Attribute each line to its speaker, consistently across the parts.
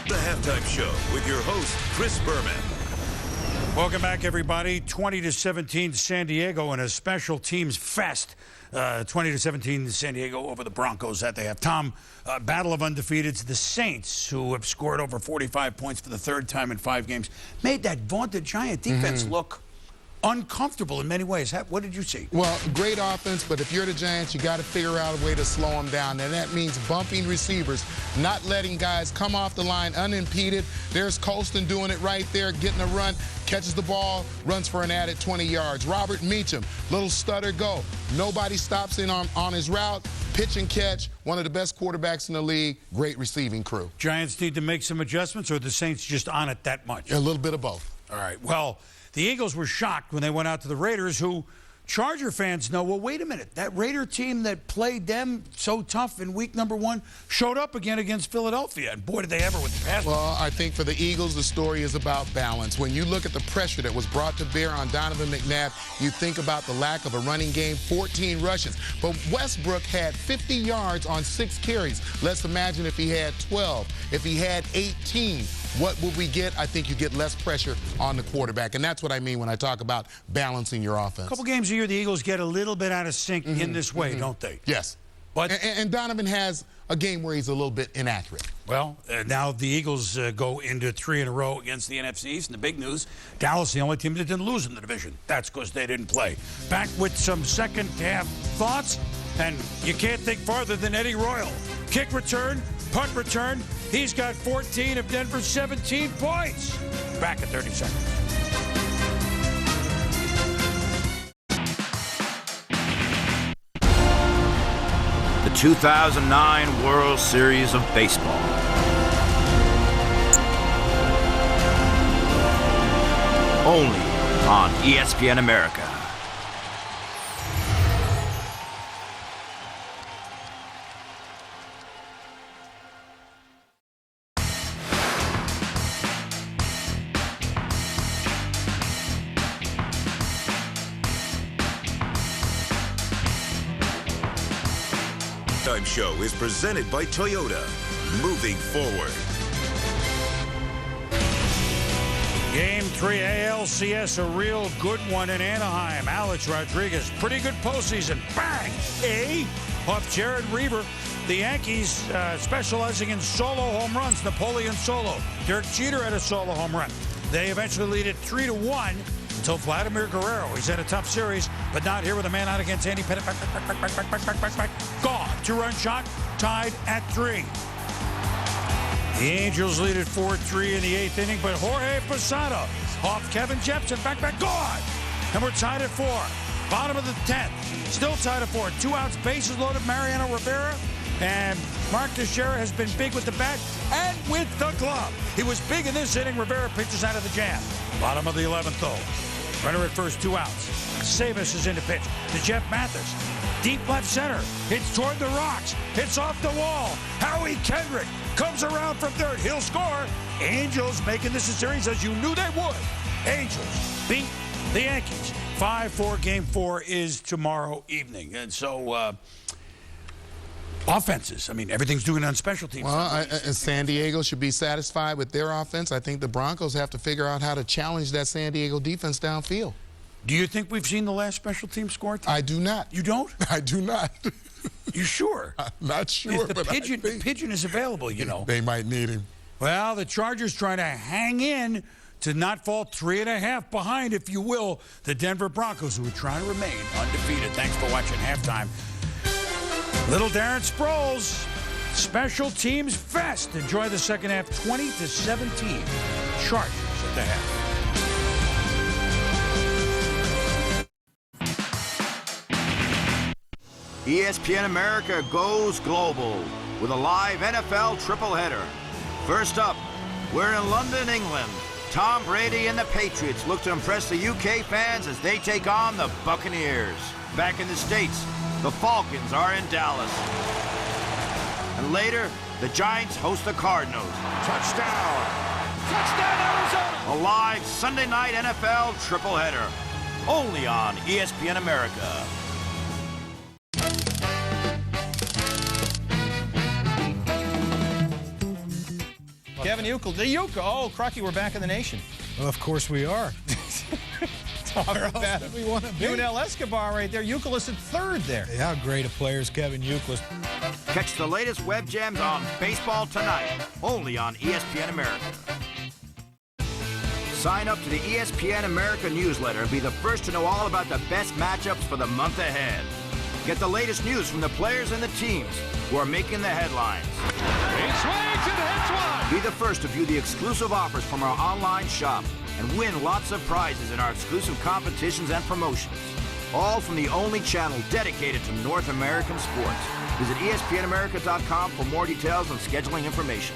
Speaker 1: The Halftime Show with your host, Chris Berman.
Speaker 2: Welcome back, everybody. 20-17 San Diego in a special teams fest. 20-17 San Diego over the Broncos that they have. Tom, battle of undefeateds. The Saints, who have scored over 45 points for the third time in 5 games, made that vaunted Giant defense look uncomfortable in many ways. What did you see?
Speaker 3: Well, great offense, but if you're the Giants, you got to figure out a way to slow them down, and that means bumping receivers, not letting guys come off the line unimpeded. There's Colston doing it right there, getting a run, catches the ball, runs for an added 20 yards. Robert Meacham, little stutter go. Nobody stops in on his route. Pitch and catch, one of the best quarterbacks in the league, great receiving crew.
Speaker 2: Giants need to make some adjustments, or are the Saints just on it that much?
Speaker 3: A little bit of both.
Speaker 2: All right, well, the Eagles were shocked when they went out to the Raiders, who Charger fans know, well, wait a minute. That Raider team that played them so tough in week number 1 showed up again against Philadelphia. And boy, did they ever with the pass.
Speaker 3: Well, I think for the Eagles, the story is about balance. When you look at the pressure that was brought to bear on Donovan McNabb, you think about the lack of a running game, 14 rushes. But Westbrook had 50 yards on 6 carries. Let's imagine if he had 12, if he had 18. What would we get? I think you get less pressure on the quarterback, and that's what I mean when I talk about balancing your offense.
Speaker 2: A couple games a year, the Eagles get a little bit out of sync in this way, don't they?
Speaker 3: Yes.
Speaker 2: But
Speaker 3: and Donovan has a game where he's a little bit inaccurate.
Speaker 2: Well, now the Eagles go into 3 in a row against the NFC East, and the big news, Dallas, the only team that didn't lose in the division. That's because they didn't play. Back with some second-half thoughts, and you can't think farther than Eddie Royal. Kick return, punt return. He's got 14 of Denver's 17 points. Back in 30 seconds.
Speaker 4: The 2009 World Series of Baseball. Only on ESPN America.
Speaker 1: Halftime Show is presented by Toyota. Moving forward.
Speaker 2: Game 3 ALCS, a real good one in Anaheim. Alex Rodriguez, pretty good postseason. Bang! Off Jared Reaver. The Yankees specializing in solo home runs. Napoleon solo. Derek Jeter had a solo home run. They eventually lead it 3-1 until Vladimir Guerrero. He's had a tough series, but not here with a man out against Andy Pettit. Gone. 2-run shot, tied at 3. The Angels lead at 4-3 in the 8th inning, but Jorge Posada off Kevin Jepsen. Back, gone. And we're tied at 4. Bottom of the 10th. Still tied at 4. 2 outs, bases loaded. Mariano Rivera and Mark Teixeira has been big with the bat and with the glove. He was big in this inning. Rivera pitches out of the jam. Bottom of the 11th, though. Runner at first, 2 outs. Savas is in to pitch to Jeff Mathis. Deep left center. Hits toward the rocks. Hits off the wall. Howie Kendrick comes around from third. He'll score. Angels making this a series as you knew they would. Angels beat the Yankees. 5-4. Game 4 is tomorrow evening. And so, offenses. I mean, everything's doing on special teams.
Speaker 3: Well, San Diego should be satisfied with their offense. I think the Broncos have to figure out how to challenge that San Diego defense downfield.
Speaker 2: Do you think we've seen the last special team score?
Speaker 3: I do not.
Speaker 2: You don't?
Speaker 3: I do not.
Speaker 2: You sure?
Speaker 3: I'm not sure.
Speaker 2: The pigeon is available, you know.
Speaker 3: They might need him.
Speaker 2: Well, the Chargers trying to hang in to not fall 3.5 behind, if you will, the Denver Broncos, who are trying to remain undefeated. Thanks for watching Halftime. Little Darren Sproles, special teams fest. Enjoy the second half, 20-17. Chargers at the half.
Speaker 4: ESPN America goes global with a live NFL tripleheader. First up, we're in London, England. Tom Brady and the Patriots look to impress the UK fans as they take on the Buccaneers. Back in the States, the Falcons are in Dallas. And later, the Giants host the Cardinals. Touchdown! Touchdown, Arizona! A live Sunday night NFL tripleheader. Only on ESPN America.
Speaker 5: Kevin Uckel. The Uckel. Oh, Crocky, we're back in the nation.
Speaker 6: Well, of course we are.
Speaker 5: Where else do we want to be? UNL Escobar right there. Euclid at third there.
Speaker 6: How great a player is Kevin Euclid.
Speaker 4: Catch the latest web gems on Baseball Tonight, only on ESPN America. Sign up to the ESPN America newsletter and be the first to know all about the best matchups for the month ahead. Get the latest news from the players and the teams who are making the headlines.
Speaker 7: He swings and hits one.
Speaker 4: Be the first to view the exclusive offers from our online shop and win lots of prizes in our exclusive competitions and promotions. All from the only channel dedicated to North American sports. Visit ESPNAmerica.com for more details and scheduling information.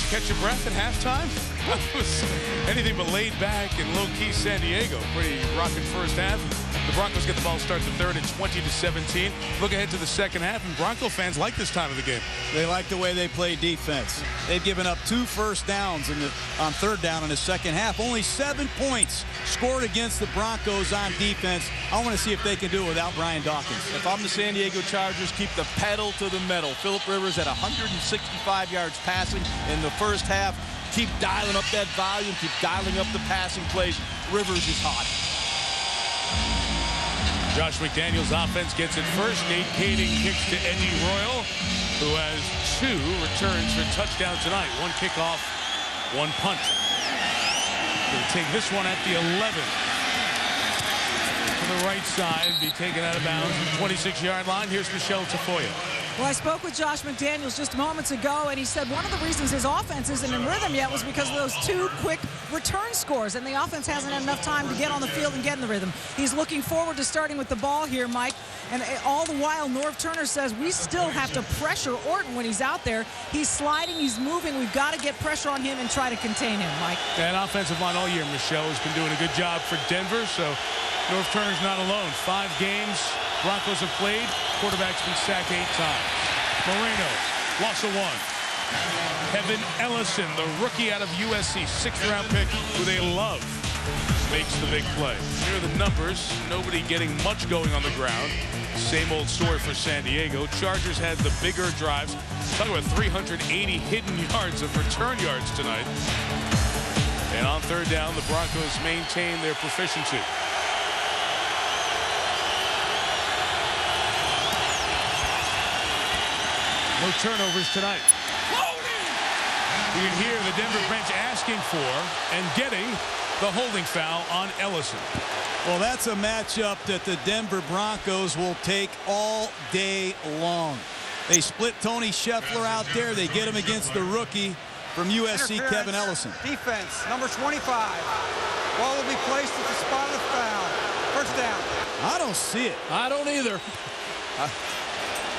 Speaker 7: Catch your breath at halftime? That was anything but laid back and low-key San Diego. Pretty rocking first half. The Broncos get the ball start the third at 20-17. Look ahead to the second half, and Bronco fans like this time of the game.
Speaker 8: They like the way they play defense. They've given up 2 first downs on third down in the second half. Only 7 points scored against the Broncos on defense. I want to see if they can do it without Brian Dawkins.
Speaker 9: If I'm the San Diego Chargers, keep the pedal to the metal. Phillip Rivers at 165 yards passing in the first half. Keep dialing up that volume. Keep dialing up the passing plays. Rivers is hot.
Speaker 7: Josh McDaniels' offense gets it first. Nate Kading kicks to Eddie Royal, who has 2 returns for touchdown tonight. 1 kickoff, 1 punt. He'll take this one at the 11. To the right side, be taken out of bounds at the 26-yard line. Here's Michelle Tafoya.
Speaker 10: Well, I spoke with Josh McDaniels just moments ago, and he said one of the reasons his offense isn't in rhythm yet was because of those 2 quick return scores, and the offense hasn't had enough time to get on the field and get in the rhythm. He's looking forward to starting with the ball here, Mike, and all the while Norv Turner says we still have to pressure Orton when he's out there. He's sliding, he's moving. We've got to get pressure on him and try to contain him, Mike.
Speaker 7: That offensive line all year, Michelle, has been doing a good job for Denver, so Norv Turner's not alone. 5 games Broncos have played. Quarterback's been sacked 8 times. Moreno, loss of 1. Kevin Ellison, the rookie out of USC, 6th-round pick, who they love, makes the big play. Here are the numbers. Nobody getting much going on the ground. Same old story for San Diego. Chargers had the bigger drives. Talk about 380 hidden yards of return yards tonight. And on third down, the Broncos maintain their proficiency. No turnovers tonight. You can hear the Denver bench asking for and getting the holding foul on Ellison.
Speaker 8: Well, that's a matchup that the Denver Broncos will take all day long. They split Tony Scheffler out there. They get him against the rookie from USC, Kevin Ellison.
Speaker 11: Defense, number 25. Ball will be placed at the spot of the foul. First down.
Speaker 8: I don't see it.
Speaker 9: I don't either.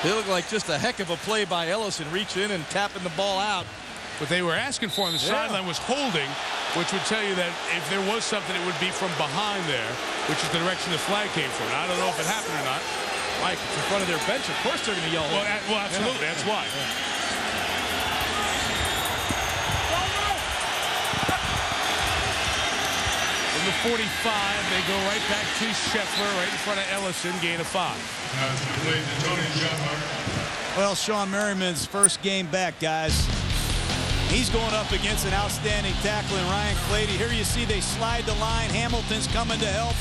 Speaker 9: They look like just a heck of a play by Ellison, reaching in and tapping the ball out.
Speaker 7: What they were asking for on the sideline was holding, which would tell you that if there was something, it would be from behind there, which is the direction the flag came from. I don't know if it happened or not.
Speaker 9: Mike, it's in front of their bench. Of course they're going to yell.
Speaker 7: Well, absolutely. Yeah. That's why.
Speaker 9: Yeah.
Speaker 7: From the 45, they go right back to Scheffler, right in front of Ellison, gain of 5.
Speaker 8: Well, Sean Merriman's first game back, guys. He's going up against an outstanding tackle in Ryan Clady. Here you see they slide the line. Hamilton's coming to help.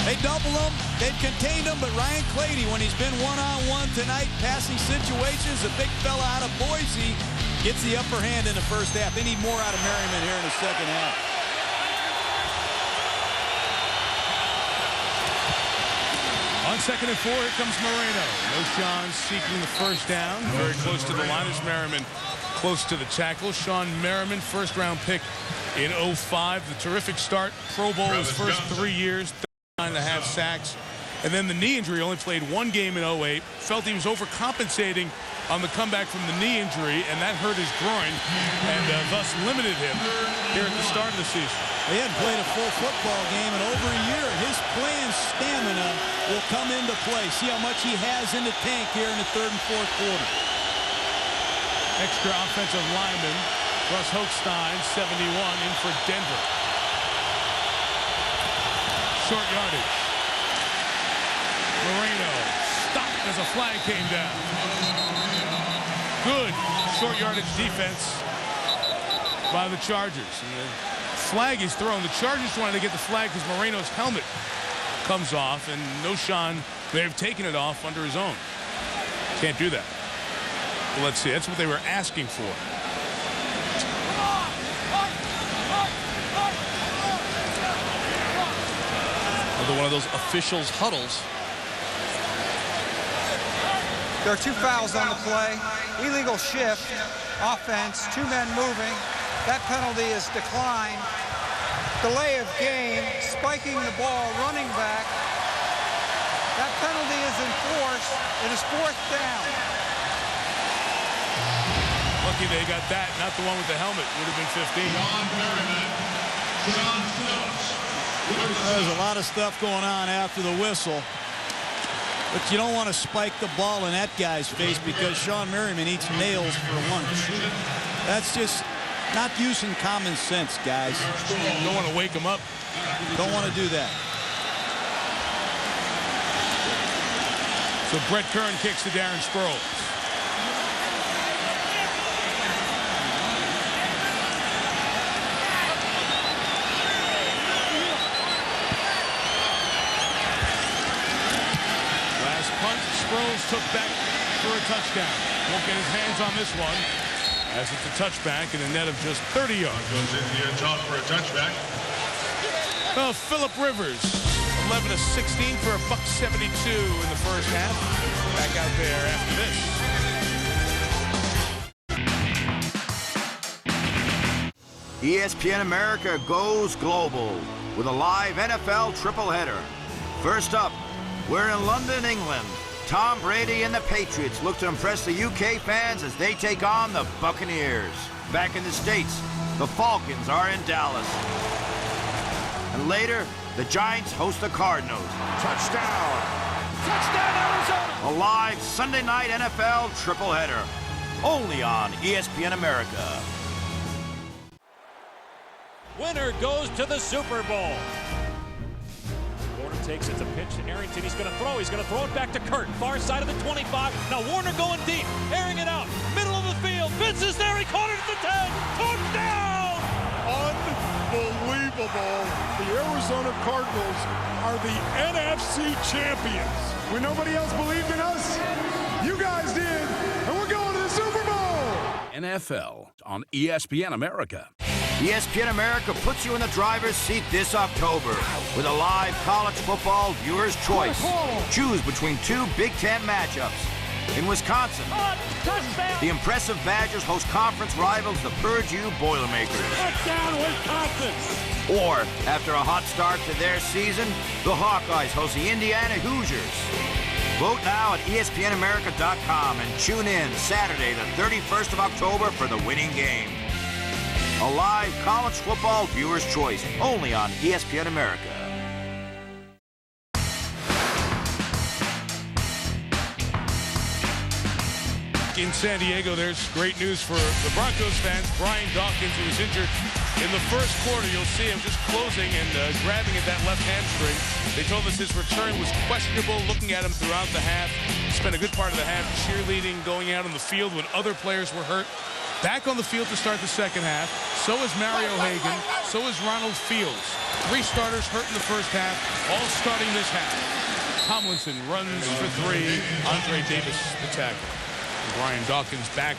Speaker 8: They double him. They've contained him, but Ryan Clady, when he's been one-on-one tonight, passing situations, a big fella out of Boise, gets the upper hand in the first half. They need more out of Merriman here in the second half.
Speaker 7: On 2nd and 4, here comes Moreno. O'Shawn seeking the first down. Very close to the line as Merriman close to the tackle. Sean Merriman, 1st-round pick in 05. The terrific start. Pro Bowl his first 3 years. 9.5 sacks, And then the knee injury, only played one game in 08. Felt he was overcompensating on the comeback from the knee injury, and that hurt his groin, and thus limited him here at the start of the season.
Speaker 8: He hadn't played a full football game in over a year. His playing stamina will come into play. See how much he has in the tank here in the third and fourth quarter.
Speaker 7: Extra offensive lineman, Russ Hochstein, 71, in for Denver. Short yardage. Moreno stopped as a flag came down. Good short yardage defense by the Chargers. And the flag is thrown. The Chargers wanted to get the flag because Moreno's helmet comes off, and Neion may have taken it off under his own. Can't do that. Well, let's see. That's what they were asking for.
Speaker 9: Another one of those officials' huddles.
Speaker 11: There are 2 fouls on the play. Illegal shift, offense, 2 men moving. That penalty is declined. Delay of game, spiking the ball, running back. That penalty is enforced. It is 4th down.
Speaker 7: Lucky they got that, not the one with the helmet. Would have been 15.
Speaker 8: There's a lot of stuff going on after the whistle. But you don't want to spike the ball in that guy's face because Sean Merriman eats nails for lunch. That's just not using common sense, guys.
Speaker 7: Don't want to wake him up.
Speaker 8: Don't want to do that.
Speaker 7: So Brett Kern kicks to Darren Sproles. Sproles took back for a touchdown. Won't get his hands on this one, as it's a touchback and a net of just 30 yards.
Speaker 12: Goes into your top for a touchback.
Speaker 7: Well, Phillip Rivers, 11 of 16 for $172 in the first half. Back out there after this.
Speaker 4: ESPN America goes global with a live NFL tripleheader. First up, we're in London, England. Tom Brady and the Patriots look to impress the UK fans as they take on the Buccaneers. Back in the States, the Falcons are in Dallas. And later, the Giants host the Cardinals. Touchdown! Touchdown, Arizona! A live Sunday night NFL tripleheader. Only on ESPN America.
Speaker 13: Winner goes to the Super Bowl. Takes it to pitch to Arrington. He's going to throw. He's going to throw it back to Kurt. Far side of the 25. Now Warner going deep. Airing it out. Middle of the field. Vince is there. He caught it at the 10. Touchdown!
Speaker 14: Unbelievable. The Arizona Cardinals are the NFC champions. When nobody else believed in us, you guys did. And we're going to the Super Bowl.
Speaker 15: NFL on ESPN America.
Speaker 4: ESPN America puts you in the driver's seat this October with a live college football viewer's choice. Choose between 2 Big Ten matchups. In Wisconsin, the impressive Badgers host conference rivals, the Purdue Boilermakers.
Speaker 13: Touchdown, Wisconsin!
Speaker 4: Or, after a hot start to their season, the Hawkeyes host the Indiana Hoosiers. Vote now at ESPNAmerica.com and tune in Saturday, the 31st of October for the winning game. A live college football viewer's choice, only on ESPN America.
Speaker 7: In San Diego, there's great news for the Broncos fans. Brian Dawkins, who was injured in the first quarter, you'll see him just closing and grabbing at that left hamstring. They told us his return was questionable, looking at him throughout the half. Spent a good part of the half cheerleading, going out on the field when other players were hurt. Back on the field to start the second half. So is Mario Hagan. So is Ronald Fields. 3 starters hurt in the first half, all starting this half. Tomlinson runs for 3. Andre Davis, the tackle. Brian Dawkins back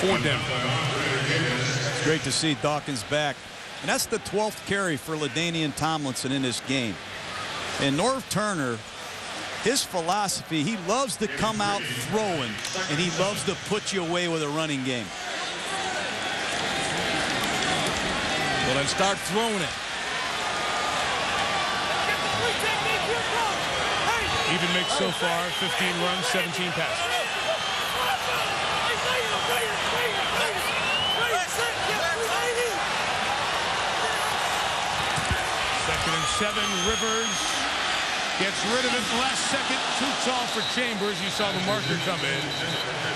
Speaker 7: for Denver.
Speaker 8: It's great to see Dawkins back. And that's the 12th carry for LaDainian Tomlinson in this game. And Norv Turner, his philosophy, he loves to come out throwing, and he loves to put you away with a running game.
Speaker 9: Well, then start throwing it.
Speaker 7: Even mix so far, 15 runs, 17 passes. Second and 7, Rivers gets rid of it last second. Too tall for Chambers. You saw the marker come in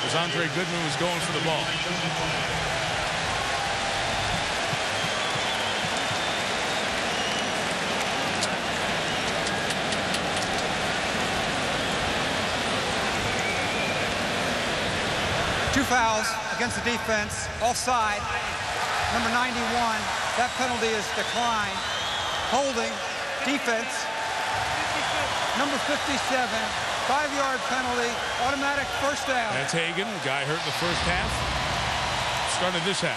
Speaker 7: as Andre Goodman was going for the ball.
Speaker 11: Two fouls against the defense, offside. Number 91, that penalty is declined. Holding, defense. Number 57, 5-yard penalty, automatic first down.
Speaker 7: That's Hagan, the guy hurt in the first half. Started this half.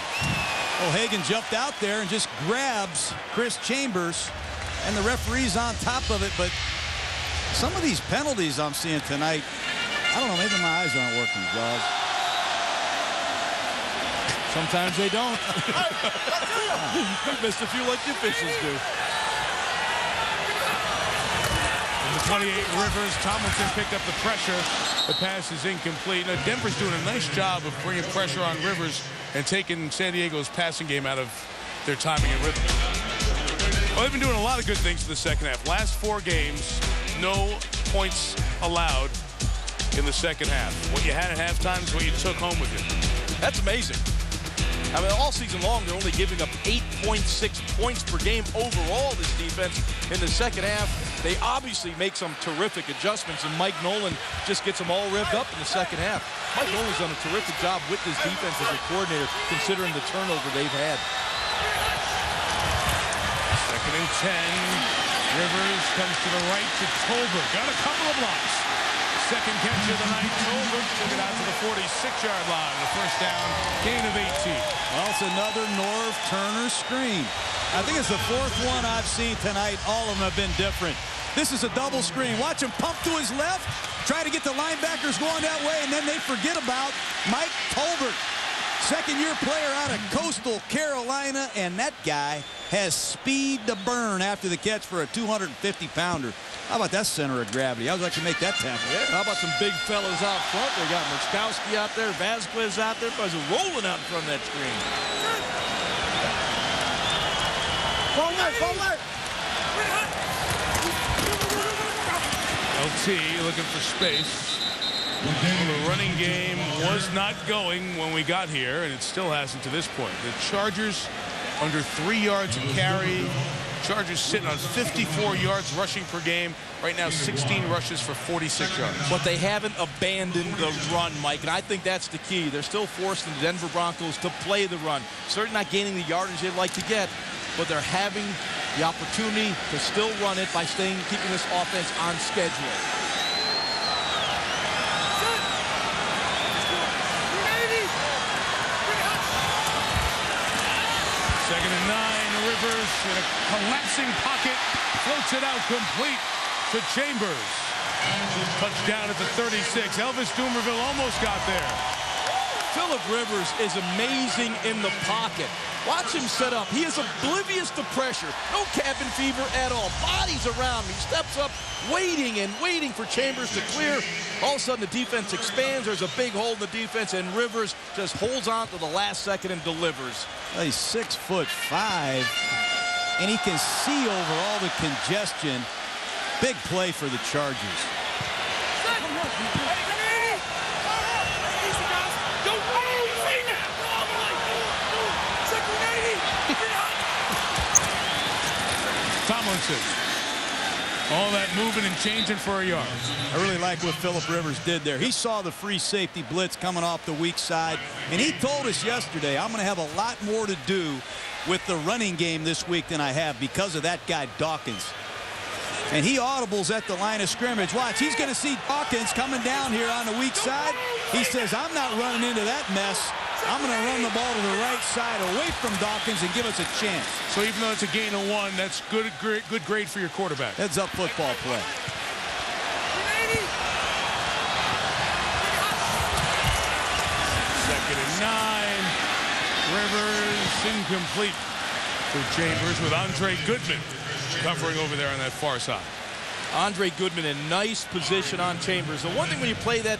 Speaker 8: Well, Hagan jumped out there and just grabs Chris Chambers, and the referee's on top of it. But some of these penalties I'm seeing tonight, I don't know, maybe my eyes aren't working, Jaws.
Speaker 9: Sometimes they don't. Missed a few like the officials do.
Speaker 7: The 28, Rivers. Tomlinson picked up the pressure. The pass is incomplete. Now, Denver's doing a nice job of bringing pressure on Rivers and taking San Diego's passing game out of their timing and rhythm. Well, they've been doing a lot of good things in the second half. Last 4 games, no points allowed in the second half. What you had at halftime is what you took home with you.
Speaker 9: That's amazing. I mean, all season long, they're only giving up 8.6 points per game overall, this defense. In the second half, they obviously make some terrific adjustments, and Mike Nolan just gets them all revved up in the second half. Mike Nolan's done a terrific job with this defense as a coordinator, considering the turnover they've had.
Speaker 7: Second and 10. Rivers comes to the right to Tolbert. Got a couple of blocks. Second catch of the night. Tolbert took it out to the 46-yard line. The first down, gain of 18.
Speaker 8: Well, it's another Norv Turner screen. I think it's the 4th one I've seen tonight. All of them have been different. This is a double screen. Watch him pump to his left, try to get the linebackers going that way, and then they forget about Mike Tolbert. Second-year player out of Coastal Carolina, and that guy has speed to burn after the catch for a 250-pounder. How about that center of gravity? How would you like to make that tackle?
Speaker 9: Yeah, how about some big fellas out front? They got Murkowski out there, Vasquez out there. Guys are rolling out in front of that screen.
Speaker 7: LT looking for space. The running game was not going when we got here, and it still hasn't to this point. The Chargers under 3 yards a carry. Chargers sitting on 54 yards rushing per game. Right now, 16 rushes for 46 yards.
Speaker 9: But they haven't abandoned the run, Mike, and I think that's the key. They're still forcing the Denver Broncos to play the run. Certainly not gaining the yardage they'd like to get, but they're having the opportunity to still run it by keeping this offense on schedule.
Speaker 7: Second and 9, Rivers in a collapsing pocket, floats it out complete to Chambers. Touchdown at the 36. Elvis Dumerville almost got there.
Speaker 9: Phillip Rivers is amazing in the pocket. Watch him set up. He is oblivious to pressure. No cabin fever at all. Bodies around him. He steps up, waiting and waiting for Chambers to clear. All of a sudden, the defense expands. There's a big hole in the defense, and Rivers just holds on to the last second and delivers.
Speaker 8: He's 6'5", and he can see over all the congestion. Big play for the Chargers.
Speaker 7: Tomlinson. All that moving and changing for a yard.
Speaker 8: I really like what Phillip Rivers did there. He saw the free safety blitz coming off the weak side, and he told us yesterday, I'm going to have a lot more to do with the running game this week than I have because of that guy Dawkins. And he audibles at the line of scrimmage. Watch, he's going to see Dawkins coming down here on the weak side. He says, I'm not running into that mess. I'm going to run the ball to the right side away from Dawkins and give us a chance.
Speaker 7: So even though it's a gain of 1, that's good grade for your quarterback.
Speaker 8: Heads up football play.
Speaker 7: Second and 9. Rivers incomplete for Chambers with Andre Goodman covering over there on that far side.
Speaker 9: Andre Goodman in nice position on Chambers. The one thing when you play that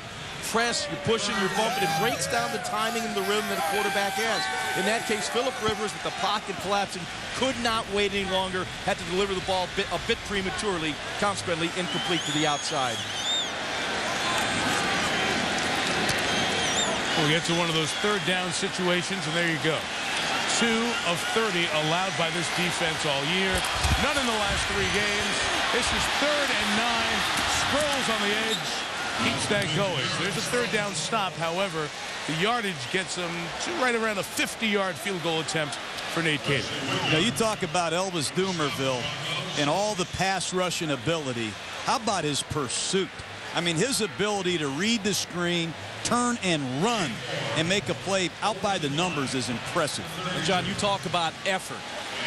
Speaker 9: press, you're pushing, you're bumping, it breaks down the timing and the rhythm that a quarterback has. In that case, Philip Rivers, with the pocket collapsing, could not wait any longer, had to deliver the ball a bit prematurely, consequently incomplete to the outside.
Speaker 7: We'll get to one of those third down situations, and there you go. 2 of 30 allowed by this defense all year. None in the last 3 games. This is 3rd and 9. Sproles on the edge. Keeps that going. So there's a third down stop. However, the yardage gets them to right around a 50-yard field goal attempt for Nate Cater.
Speaker 8: Now, you talk about Elvis Dumerville and all the pass rushing ability. How about his pursuit? I mean, his ability to read the screen, turn and run, and make a play out by the numbers is impressive.
Speaker 9: And John, you talk about effort.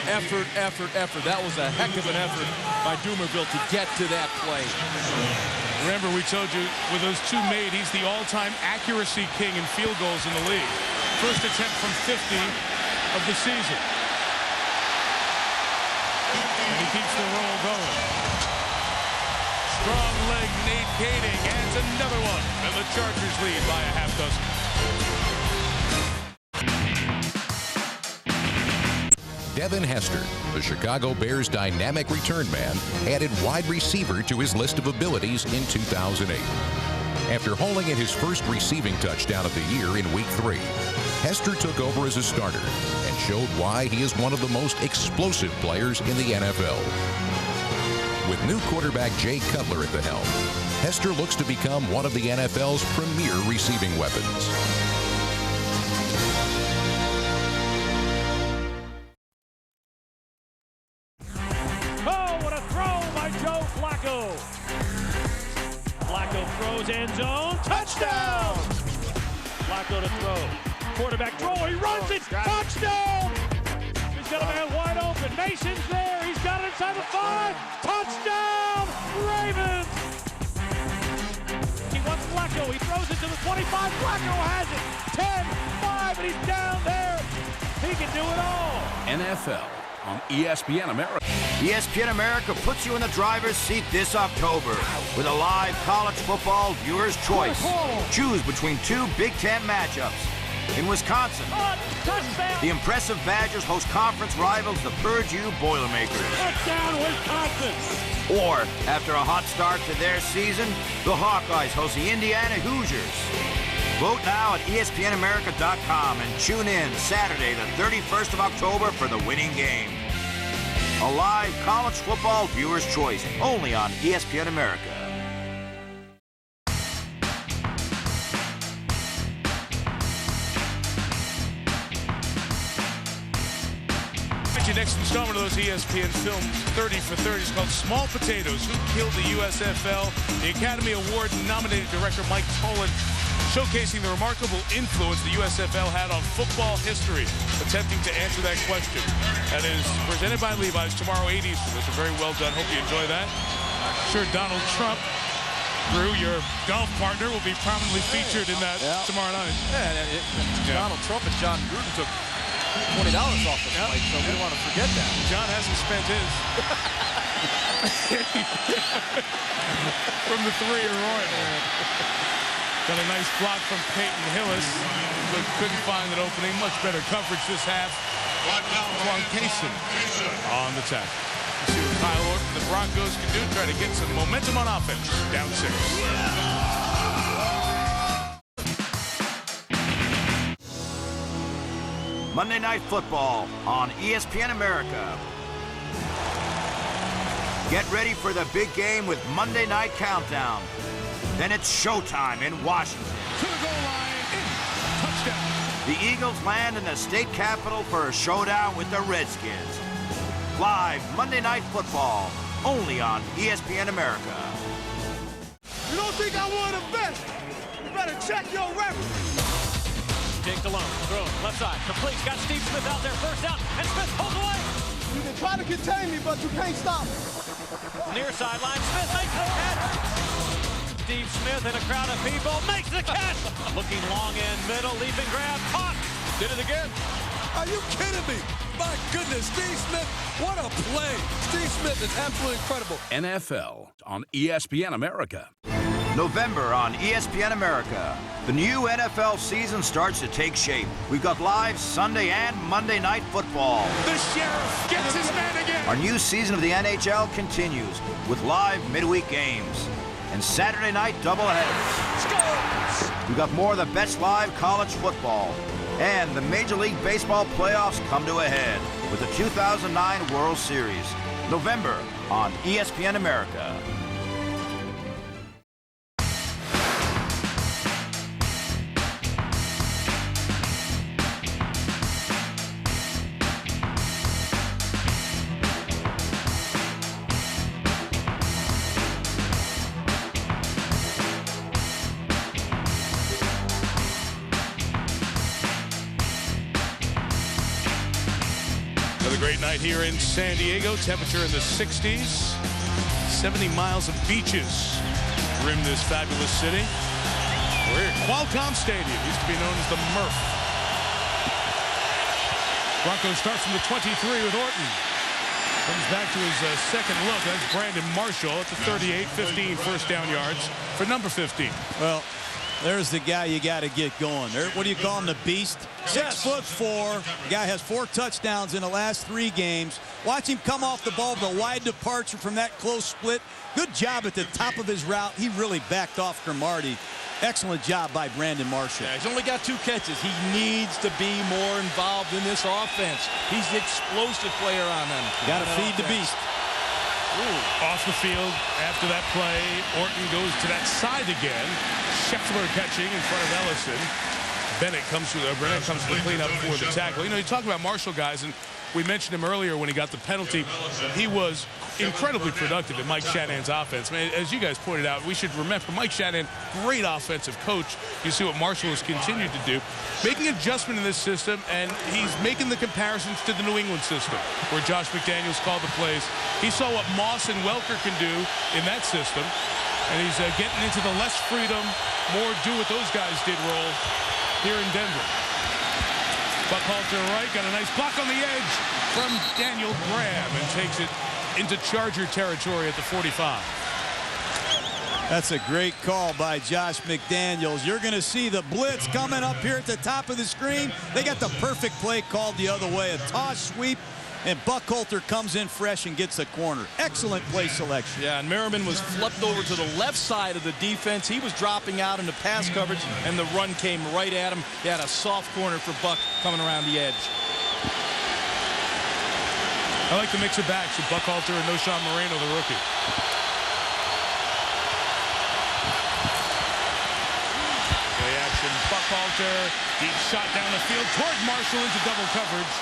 Speaker 9: Effort, effort, effort. That was a heck of an effort by Dumerville to get to that play.
Speaker 7: Remember, we told you, with those 2 made, he's the all-time accuracy king in field goals in the league. First attempt from 50 of the season. And he keeps the roll going. Strong leg Nate Kading adds another one, and the Chargers lead by a half dozen.
Speaker 16: Devin Hester, the Chicago Bears' dynamic return man, added wide receiver to his list of abilities in 2008. After hauling in his first receiving touchdown of the year in Week 3, Hester took over as a starter and showed why he is one of the most explosive players in the NFL. With new quarterback Jay Cutler at the helm, Hester looks to become one of the NFL's premier receiving weapons.
Speaker 13: Oh, what a throw by Joe Flacco. Flacco throws end zone. Touchdown! Flacco to throw. Quarterback throw. He runs it. Touchdown! He's got a man wide open. Mason's there. He's got it inside the 5. Touchdown! Ravens! He wants Flacco. He throws it to the 25. Flacco has it. 10, 5, and he's down there. He can do it all.
Speaker 15: NFL on ESPN America.
Speaker 4: ESPN America puts you in the driver's seat this October with a live college football viewer's choice. Choose between 2 Big Ten matchups. In Wisconsin, the impressive Badgers host conference rivals, the Purdue Boilermakers.
Speaker 13: Touchdown, Wisconsin!
Speaker 4: Or, after a hot start to their season, the Hawkeyes host the Indiana Hoosiers. Vote now at ESPNAmerica.com and tune in Saturday, the 31st of October for the winning game. A live college football viewer's choice, only on ESPN America.
Speaker 7: Next installment of those ESPN films, 30 for 30, is called Small Potatoes, Who Killed the USFL? The Academy Award-nominated director Mike Tolan showcasing the remarkable influence the USFL had on football history, attempting to answer that question. That is presented by Levi's tomorrow, 8 Eastern. Those are very well done. Hope you enjoy that. I'm sure Donald Trump, Drew, your golf partner, will be prominently featured in that tomorrow night.
Speaker 9: Donald Trump and John Gruden took $20 off the fight, so we don't want to forget that.
Speaker 7: John hasn't spent his. From the 3-year Royal. Got a nice block from Peyton Hillis, but couldn't find an opening. Much better coverage this half. Juan Cason on the tackle. Let's see what Kyle Orton and the Broncos can do. Try to get some momentum on offense. Down 6.
Speaker 4: Monday Night Football on ESPN America. Get ready for the big game with Monday Night Countdown. Then it's showtime in Washington.
Speaker 2: To the goal line, touchdown.
Speaker 4: The Eagles land in the state capitol for a showdown with the Redskins. Live Monday Night Football, only on ESPN America.
Speaker 14: You don't think I want to bet? You better check your record.
Speaker 13: Jake Delhomme, throws, left side, complete, got Steve Smith out there, first down, and Smith pulls away.
Speaker 14: You can try to contain me, but you can't stop me.
Speaker 13: Near sideline, Smith makes the catch. Steve Smith in a crowd of people makes the catch. Looking long in middle, leaping grab, caught. Did it again.
Speaker 14: Are you kidding me?
Speaker 17: my goodness, Steve Smith, what a play. Steve Smith is absolutely incredible.
Speaker 15: NFL on ESPN America.
Speaker 4: November on ESPN America. The new NFL season starts to take shape. We've got live Sunday and Monday night football.
Speaker 2: The Sheriff gets his man again.
Speaker 4: Our new season of the NHL continues with live midweek games and Saturday night doubleheaders. We've got more of the best live college football. And the Major League Baseball playoffs come to a head with the 2009 World Series. November on ESPN America.
Speaker 7: Great night here in San Diego. Temperature in the 60s. 70 miles of beaches rim this fabulous city. We're here at Qualcomm Stadium. Used to be known as the Murph. Broncos start from the 23 with Orton. Comes back to his second look. That's Brandon Marshall at the 38, 15 first down yards for number 15.
Speaker 8: Well, there's the guy you got to get going. There, what do you call him, the beast? 6'4". The guy has 4 touchdowns in the last 3 games. Watch him come off the ball with a wide departure from that close split. Good job at the top of his route. He really backed off Cromartie. Excellent job by Brandon Marshall.
Speaker 9: Yeah, he's only got 2 catches. He needs to be more involved in this offense. He's the explosive player on them.
Speaker 8: Got to feed the beast.
Speaker 7: Ooh. Off the field after that play, Orton goes to that side again. Scheffler catching in front of Ellison. Bennett comes to the cleanup for the tackle. You know, you talk about Marshall, guys, and we mentioned him earlier when he got the penalty. He was incredibly productive in Mike Shanahan's offense. I mean, as you guys pointed out, we should remember Mike Shanahan, great offensive coach. You see what Marshall has continued to do, making adjustment in this system, and he's making the comparisons to the New England system, where Josh McDaniels called the plays. He saw what Moss and Welker can do in that system, and he's getting into the less freedom, more do what those guys did role here in Denver. Buckhalter right, got a nice block on the edge from Daniel Graham and takes it into Charger territory at the 45.
Speaker 8: That's a great call by Josh McDaniels. You're going to see the blitz coming up here at the top of the screen. They got the perfect play called the other way. A toss sweep, and Buckhalter comes in fresh and gets the corner. Excellent play selection.
Speaker 9: Yeah, and Merriman was flipped over to the left side of the defense. He was dropping out into pass coverage, and the run came right at him. He had a soft corner for Buck coming around the edge.
Speaker 7: I like the mix of backs with Buckhalter and Noshawn Moreno, the rookie. Play action, Buckhalter, deep shot down the field toward Marshall into double coverage.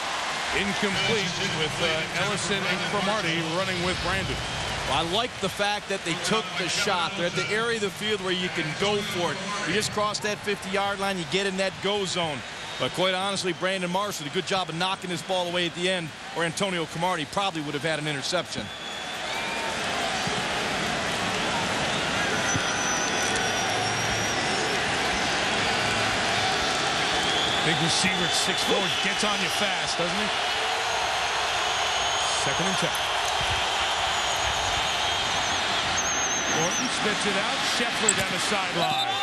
Speaker 7: Incomplete with Ellison and Cromartie running with Brandon.
Speaker 9: Well, I like the fact that they took the shot. They're at the area of the field where you can go for it. You just cross that 50-yard line, you get in that go zone. But quite honestly, Brandon Marshall did a good job of knocking this ball away at the end, or Antonio Cromartie probably would have had an interception.
Speaker 7: Big receiver at 6'4", gets on you fast, doesn't he? 2nd and 10. Orton spits it out. Scheffler down the sideline.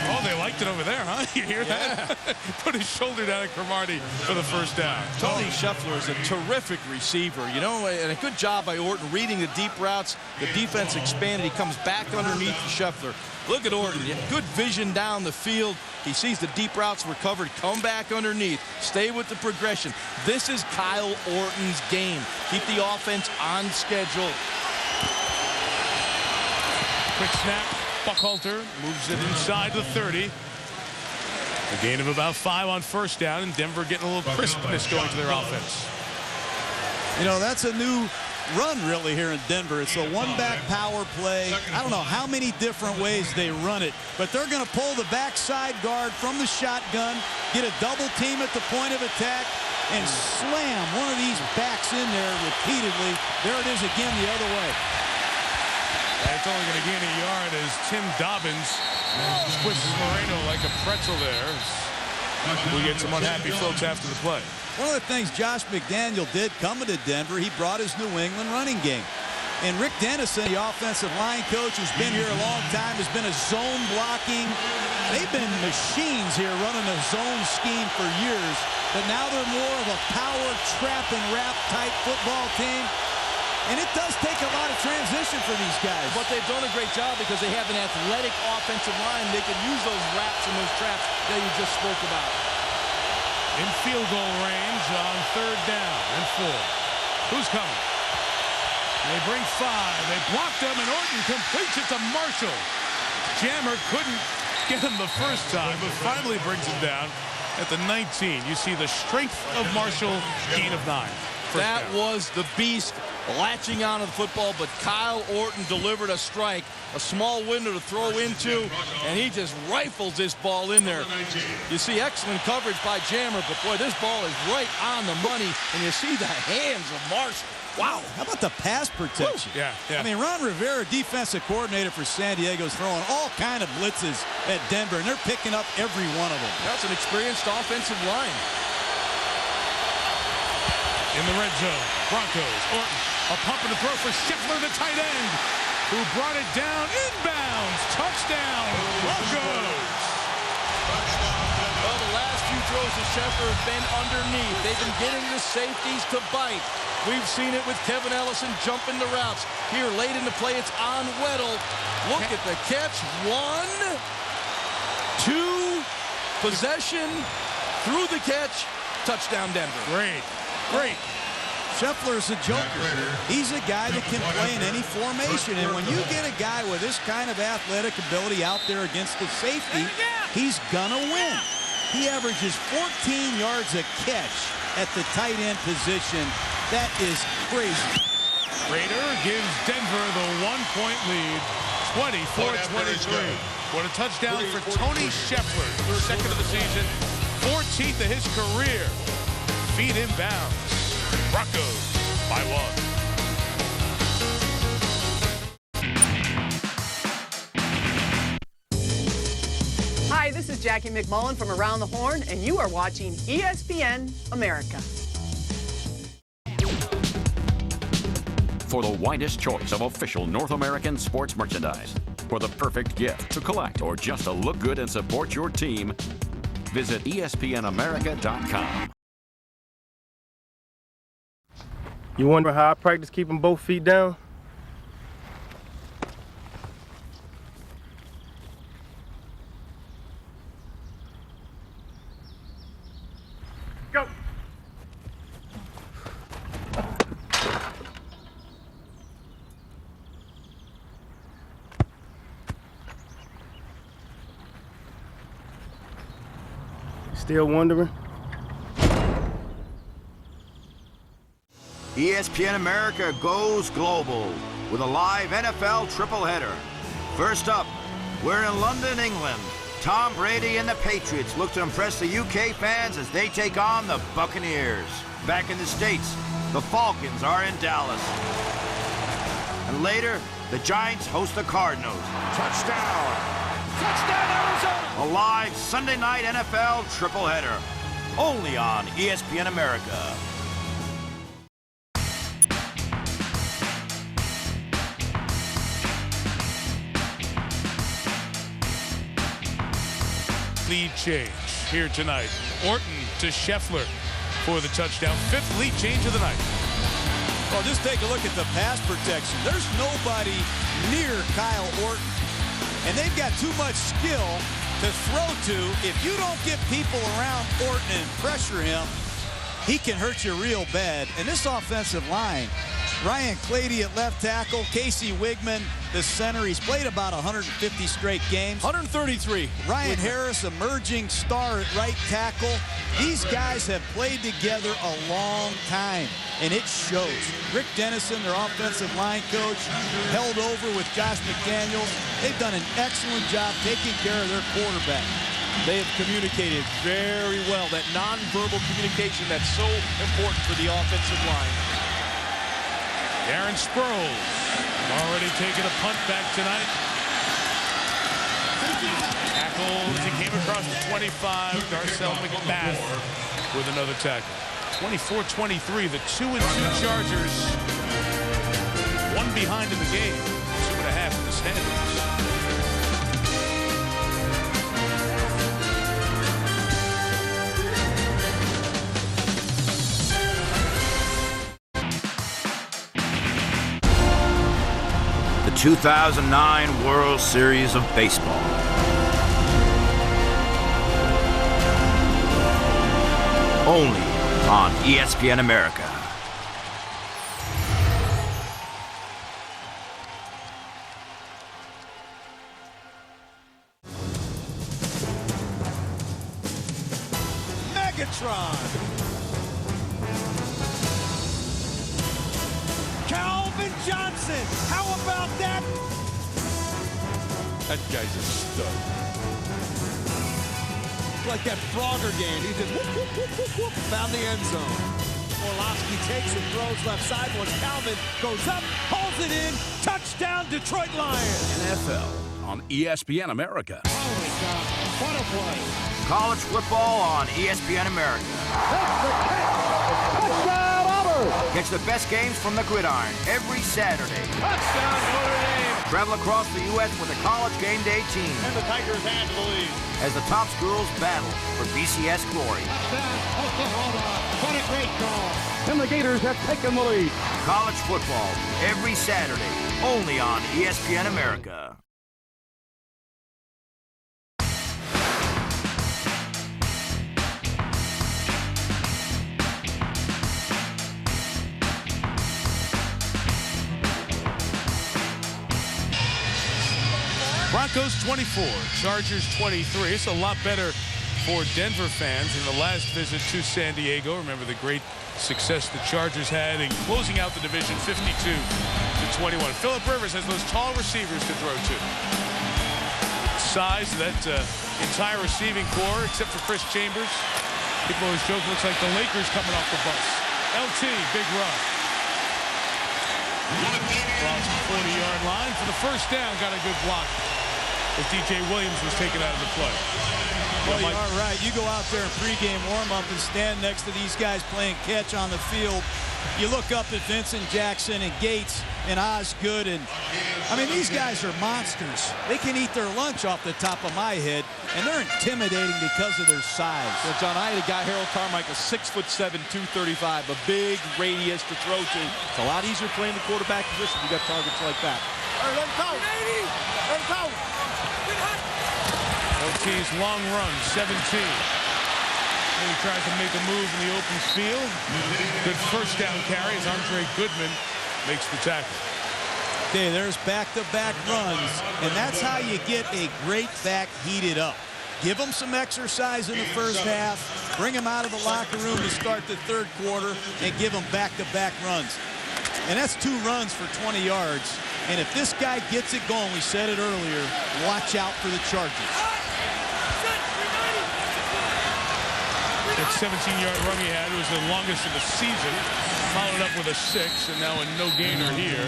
Speaker 7: Oh, they liked it over there, huh? You hear that? Put his shoulder down at Cromartie for the first down.
Speaker 9: Tony Scheffler is a terrific receiver, you know, and a good job by Orton reading the deep routes. The defense expanded. He comes back underneath Scheffler. Look at Orton. Good vision down the field. He sees the deep routes were covered. Come back underneath. Stay with the progression. This is Kyle Orton's game. Keep the offense on schedule.
Speaker 7: Quick snap. Buckhalter moves it inside the 30. A gain of about 5 on first down, and Denver getting a little crispness going to their offense.
Speaker 8: You know, that's a new run really here in Denver. It's a one-back power play. I don't know how many different ways they run it, but they're going to pull the backside guard from the shotgun, get a double team at the point of attack, and slam one of these backs in there repeatedly. There it is again the other way.
Speaker 7: It's only going to gain a yard as Tim Dobbins twists Moreno like a pretzel there. We get some unhappy folks after the play.
Speaker 8: One of the things Josh McDaniel did coming to Denver, he brought his New England running game. And Rick Dennison, the offensive line coach who's been here a long time, has been a zone blocking. They've been machines here running a zone scheme for years. But now they're more of a power, trap, and wrap type football team. And it does take a lot of transition for these guys.
Speaker 9: But they've done a great job because they have an athletic offensive line. They can use those wraps and those traps that you just spoke about.
Speaker 7: In field goal range on 3rd down and 4. Who's coming? They bring 5. They blocked them, and Orton completes it to Marshall. Jammer couldn't get him the first time, but finally brings him down at the 19. You see the strength of Marshall, gain of 9.
Speaker 9: That was the beast latching onto the football, but Kyle Orton delivered a strike, a small window to throw into, and he just rifles this ball in there. You see excellent coverage by Jammer, but boy, this ball is right on the money, and you see the hands of Marshall.
Speaker 8: Wow, how about the pass protection?
Speaker 7: Yeah.
Speaker 8: I mean, Ron Rivera, defensive coordinator for San Diego, is throwing all kind of blitzes at Denver, and they're picking up every one of them.
Speaker 9: That's an experienced offensive line.
Speaker 7: In the red zone, Broncos, Orton, a pump and a throw for Schiffler, the tight end, who brought it down inbounds. Touchdown, Broncos.
Speaker 9: Well, the last few throws of Schiffler have been underneath. They've been getting the safeties to bite. We've seen it with Kevin Ellison jumping the routes. Here, late in the play, it's on Weddle. Look at the catch. 1, 2, possession, through the catch, touchdown Denver.
Speaker 7: Great.
Speaker 8: Scheffler's a joker. He's a guy that can play in any formation, and when you get a guy with this kind of athletic ability out there against the safety, he's gonna win. He averages 14 yards a catch at the tight end position. That is crazy.
Speaker 7: Raider gives Denver the 1-point lead, 24-23. What a touchdown for Tony Schiffler, second of the season, 14th of his career. Feet inbounds. Broncos by 1.
Speaker 18: Hi, this is Jackie McMullen from Around the Horn, and you are watching ESPN America.
Speaker 15: For the widest choice of official North American sports merchandise, for the perfect gift to collect or just to look good and support your team, visit espnamerica.com.
Speaker 19: You wonder how I practice keeping both feet down? Go! Still wondering?
Speaker 4: ESPN America goes global with a live NFL tripleheader. First up, we're in London, England. Tom Brady and the Patriots look to impress the UK fans as they take on the Buccaneers. Back in the States, the Falcons are in Dallas. And later, the Giants host the Cardinals. Touchdown! Touchdown, Arizona! A live Sunday night NFL tripleheader. Only on ESPN America.
Speaker 7: Lead change here tonight. Orton to Schiffler for the touchdown. 5th lead change of the night.
Speaker 8: Well, just take a look at the pass protection. There's nobody near Kyle Orton. And they've got too much skill to throw to. If you don't get people around Orton and pressure him, he can hurt you real bad. And this offensive line, Ryan Clady at left tackle, Casey Wigman, the center. He's played about 150 straight games.
Speaker 9: 133.
Speaker 8: Ryan Harris, emerging star at right tackle. These guys have played together a long time, and it shows. Rick Dennison, their offensive line coach, held over with Josh McDaniels. They've done an excellent job taking care of their quarterback.
Speaker 9: They have communicated very well. That nonverbal communication that's so important for the offensive line.
Speaker 7: Aaron Sproles already taking a punt back tonight. Tackles, he came across the 25. Darcel McBath with another tackle. 24-23, the 2-2 Chargers. One behind in the game, 2.5 in the standings.
Speaker 4: The 2009 World Series of Baseball. Only on ESPN America.
Speaker 8: Megatron. Calvin Johnson. How about that?
Speaker 17: That guy's a stud. Like that Frogger game. He just whoop, whoop, whoop, whoop, whoop, found the end zone.
Speaker 8: Orlovsky takes it, throws left sideways. Calvin goes up, pulls it in. Touchdown, Detroit Lions.
Speaker 20: NFL on ESPN America.
Speaker 13: Holy cow. What a play.
Speaker 4: College football on ESPN America.
Speaker 13: Touchdown, Auburn.
Speaker 4: Catch the best games from the gridiron every Saturday.
Speaker 13: Touchdown, Notre Dame.
Speaker 4: Travel across the U.S. with a college game day team.
Speaker 13: And the Tigers handle the lead.
Speaker 4: As the top schools battle for BCS glory.
Speaker 13: Touchdown, Oklahoma. What a great goal. And the Gators have taken the lead.
Speaker 4: College football every Saturday, only on ESPN America.
Speaker 7: Broncos 24, Chargers 23. It's a lot better for Denver fans in the last visit to San Diego. Remember the great success the Chargers had in closing out the division 52-21. Phillip Rivers has those tall receivers to throw to. Size, that entire receiving core, except for Chris Chambers. People always joke, looks like the Lakers coming off the bus. LT, big run. Across the 40-yard line for the first down, got a good block as DJ Williams was taken out of the play.
Speaker 8: Well, you are right. You go out there in pregame warm-up and stand next to these guys playing catch on the field. You look up at Vincent Jackson and Gates and Osgood, and I mean, these guys are monsters. They can eat their lunch off the top of my head, and they're intimidating because of their size.
Speaker 9: Well, John, I had a guy, Harold Carmichael, 6'7", 235, a big radius to throw to. It's a lot easier playing the quarterback position. You got targets like that.
Speaker 13: Let him go. Let him go.
Speaker 7: OT's long run, 17. And he tries to make a move in the open field. Good first down carry as Andre Goodman makes the tackle.
Speaker 8: Okay, there's back-to-back runs, and that's how you get a great back heated up. Give them some exercise in the first half, bring them out of the locker room to start the third quarter, and give them back-to-back runs. And that's 2 runs for 20 yards. And if this guy gets it going, we said it earlier, watch out for the Chargers.
Speaker 7: That 17-yard run he had was the longest of the season. Followed up with a 6, and now a no-gainer here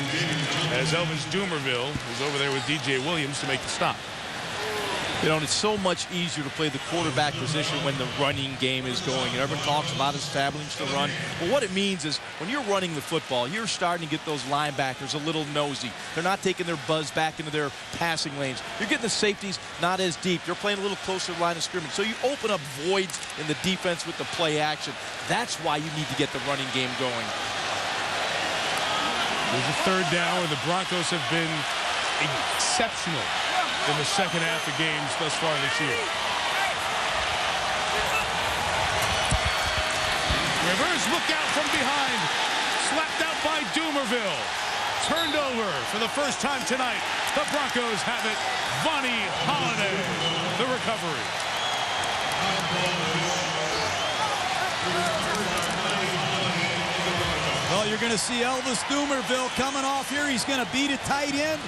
Speaker 7: as Elvis Dumerville is over there with DJ Williams to make the stop.
Speaker 9: You know, and it's so much easier to play the quarterback position when the running game is going. And everyone talks about establishing the run. But what it means is when you're running the football, you're starting to get those linebackers a little nosy. They're not taking their buzz back into their passing lanes. You're getting the safeties not as deep. You're playing a little closer to the line of scrimmage. So you open up voids in the defense with the play action. That's why you need to get the running game going.
Speaker 7: There's a third down where the Broncos have been exceptional in the second half of games thus far this year. Rivers, look out from behind. Slapped out by Dumerville. Turned over for the first time tonight. The Broncos have it. Vonnie Holiday, the recovery.
Speaker 8: Well, you're going to see Elvis Dumerville coming off here. He's going to beat a tight end.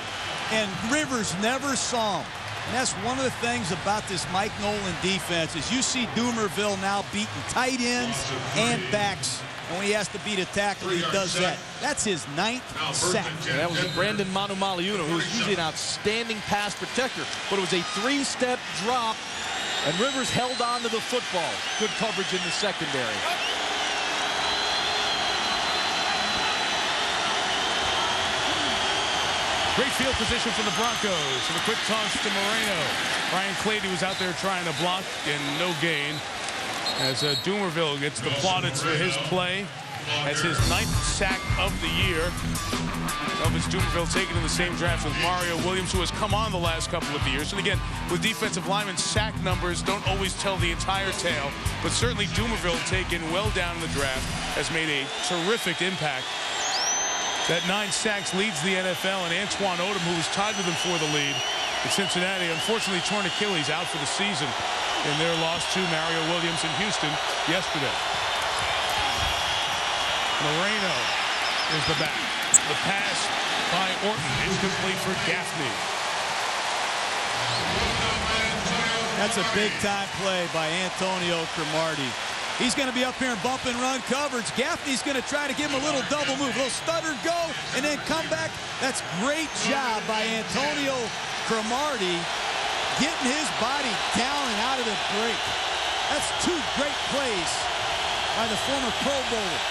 Speaker 8: And Rivers never saw him. And that's one of the things about this Mike Nolan defense is you see Dumerville now beating tight ends and backs. And when he has to beat a tackle, he does that. That's his 9th sack.
Speaker 9: And that was Brandon Manu Maliuna, who was usually an outstanding pass protector. But it was a 3-step drop, and Rivers held on to the football. Good coverage in the secondary.
Speaker 7: Great field position for the Broncos. And a quick toss to Moreno. Ryan Clady was out there trying to block and no gain. As Doomerville gets the plaudits for his play. That's his 9th sack of the year. Elvis Doomerville taken in the same draft with Mario Williams, who has come on the last couple of years. And again, with defensive linemen, sack numbers don't always tell the entire tale. But certainly Doomerville, taken well down in the draft, has made a terrific impact. That 9 sacks leads the NFL, and Antoine Odom, who was tied with him for the lead in Cincinnati, unfortunately torn Achilles, out for the season in their loss to Mario Williams in Houston yesterday. Moreno is the back. The pass by Orton is complete for Gaffney.
Speaker 8: That's a big-time play by Antonio Cromartie. He's going to be up here in bump and run coverage. Gaffney's going to try to give him a little double move, a little stutter go, and then come back. That's great job by Antonio Cromartie, getting his body down and out of the break. That's 2 great plays by the former Pro Bowler.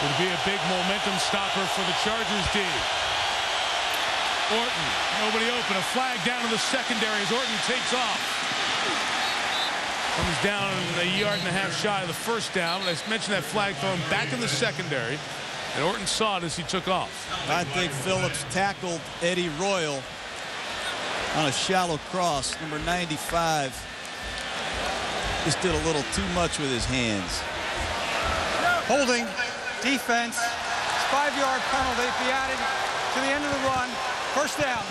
Speaker 7: Would be a big momentum stopper for the Chargers D. Orton, nobody open. A flag down in the secondary as Orton takes off. Comes down 1.5 yards shy of the first down. I mentioned that flag thrown back in the secondary, and Orton saw it as he took off.
Speaker 8: I think Phillips tackled Eddie Royal on a shallow cross. Number 95 just did a little too much with his hands.
Speaker 11: Holding. Defense, 5-yard penalty be added to the end of the run. First down.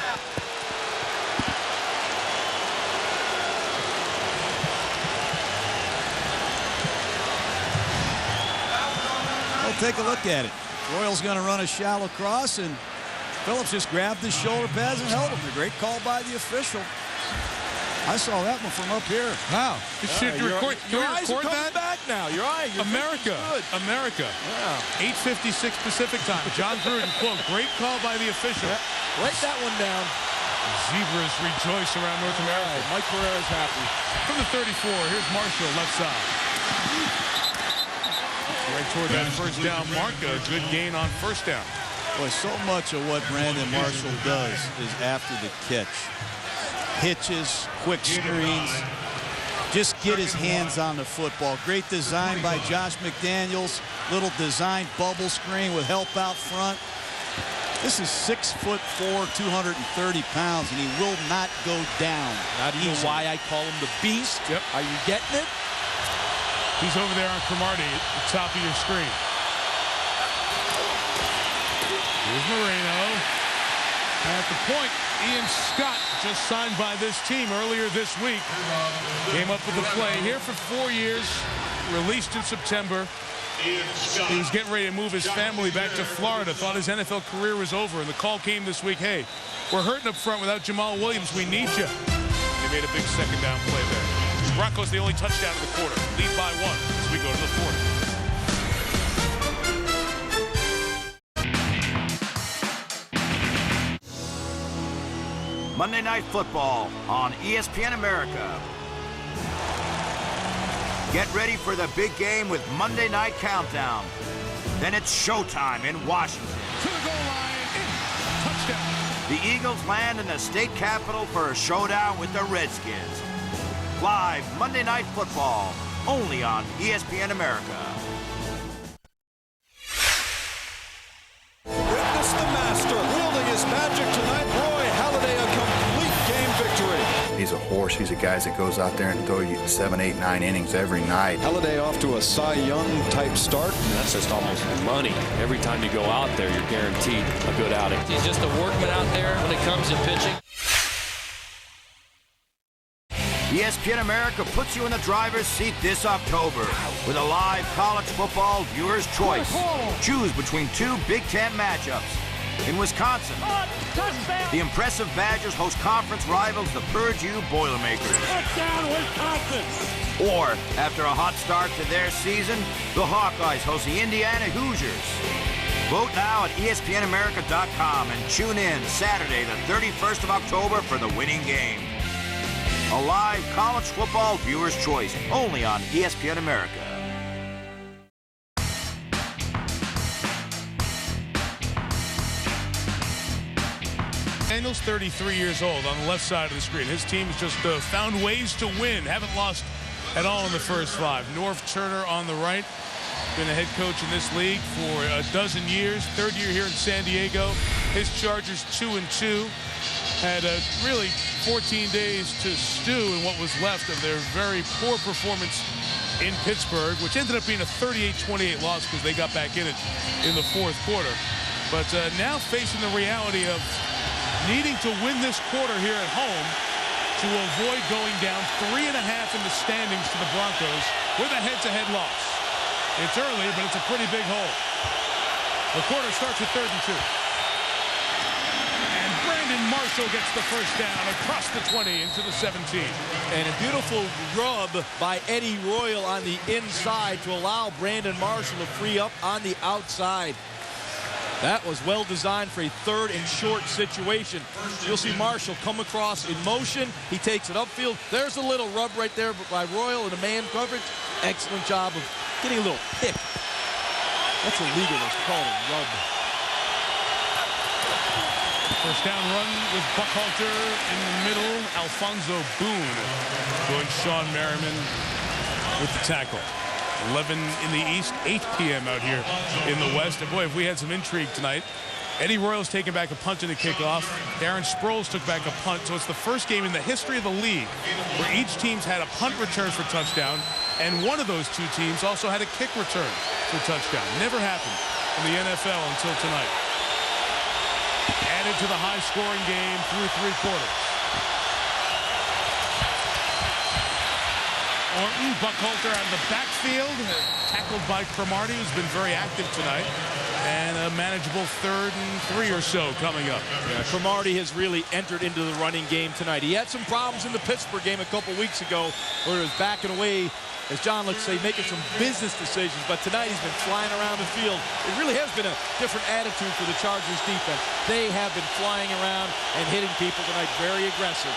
Speaker 8: Well, take a look at it. Royal's going to run a shallow cross, and Phillips just grabbed his shoulder pads and held him. A great call by the official. I saw that one from up here.
Speaker 7: Wow.
Speaker 9: Your eyes are coming back now. Your
Speaker 7: America. America. Yeah. 8:56 Pacific time. John Gruden, quote, great call by the official.
Speaker 9: Yeah. Write that one down.
Speaker 7: Zebras rejoice around North America.
Speaker 9: Right. Mike Pereira's happy.
Speaker 7: From the 34, here's Marshall, left side. Right toward that first down mark. A good gain on first down.
Speaker 8: Boy, so much of what Brandon Marshall does is after the catch. Hitches, quick screens, just get his hands on the football. Great design by Josh McDaniels. Little design bubble screen with help out front. This is 6'4", 230 pounds, and he will not go down.
Speaker 9: Now do you know why I call him the Beast?
Speaker 7: Yep.
Speaker 9: Are you getting it?
Speaker 7: He's over there on Cromartie at the top of your screen. Here's Moreno. At the point, Ian Scott, just signed by this team earlier this week, came up with the play. Here for 4 years, released in September. He was getting ready to move his family back to Florida, thought his NFL career was over, and the call came this week, hey, we're hurting up front without Jamal Williams. We need you. They made a big second down play there. Broncos the only touchdown of the quarter. Lead by 1 as we go to the fourth.
Speaker 4: Monday Night Football on ESPN America. Get ready for the big game with Monday Night Countdown. Then it's showtime in Washington.
Speaker 7: To the goal line, touchdown.
Speaker 4: The Eagles land in the state capitol for a showdown with the Redskins. Live Monday Night Football, only on ESPN America.
Speaker 17: Witness the master wielding his magic tonight. Roy Halladay, a complete game victory.
Speaker 21: He's a horse. He's a guy that goes out there and throws you 7, 8, 9 innings every night.
Speaker 17: Halladay off to a Cy Young type start.
Speaker 22: That's just almost money. Every time you go out there, you're guaranteed a good outing. He's just a workman out there when it comes to pitching.
Speaker 4: ESPN America puts you in the driver's seat this October with a live college football viewer's choice. Choose between 2 Big Ten matchups. In Wisconsin, the impressive Badgers host conference rivals, the Purdue Boilermakers.
Speaker 13: Touchdown, Wisconsin!
Speaker 4: Or, after a hot start to their season, the Hawkeyes host the Indiana Hoosiers. Vote now at ESPNAmerica.com and tune in Saturday, the 31st of October for the winning game. A live college football viewer's choice, only on ESPN America.
Speaker 7: Daniels, 33 years old, on the left side of the screen. His team has just found ways to win. Haven't lost at all in the first 5. Norv Turner on the right. Been a head coach in this league for a dozen years. 3rd year here in San Diego. His Chargers 2-2. Had really 14 days to stew in what was left of their very poor performance in Pittsburgh, which ended up being a 38-28 loss because they got back in it in the 4th quarter. But now facing the reality of needing to win this quarter here at home to avoid going down 3.5 in the standings to the Broncos with a head-to-head loss. It's early, but it's a pretty big hole. The quarter starts with 3rd and 2. And Brandon Marshall gets the first down across the 20 into the 17.
Speaker 9: And a beautiful rub by Eddie Royal on the inside to allow Brandon Marshall to free up on the outside. That was well designed for a 3rd and short situation. You'll see Marshall come across in motion. He takes it upfield. There's a little rub right there by Royal in a man coverage. Excellent job of getting a little pick. That's illegal. It's called a rub.
Speaker 7: First down run with Buckhalter in the middle. Alfonso Boone joins Sean Merriman with the tackle. 11 in the East, 8 p.m. out here in the West. And boy, if we had some intrigue tonight. Eddie Royal's taking back a punt in the kickoff. Darren Sproles took back a punt. So it's the first game in the history of the league where each team's had a punt return for touchdown, and one of those 2 teams also had a kick return for touchdown. Never happened in the NFL until tonight. Added to the high-scoring game through 3 quarters. Orton, Buckhalter out of the backfield, tackled by Cromartie, who's been very active tonight, and a manageable 3rd and 3 or so coming up.
Speaker 9: Yeah, Cromartie has really entered into the running game tonight. He had some problems in the Pittsburgh game a couple weeks ago where he was backing away, as John likes to say, making some business decisions, but tonight he's been flying around the field. It really has been a different attitude for the Chargers defense. They have been flying around and hitting people tonight, very aggressive.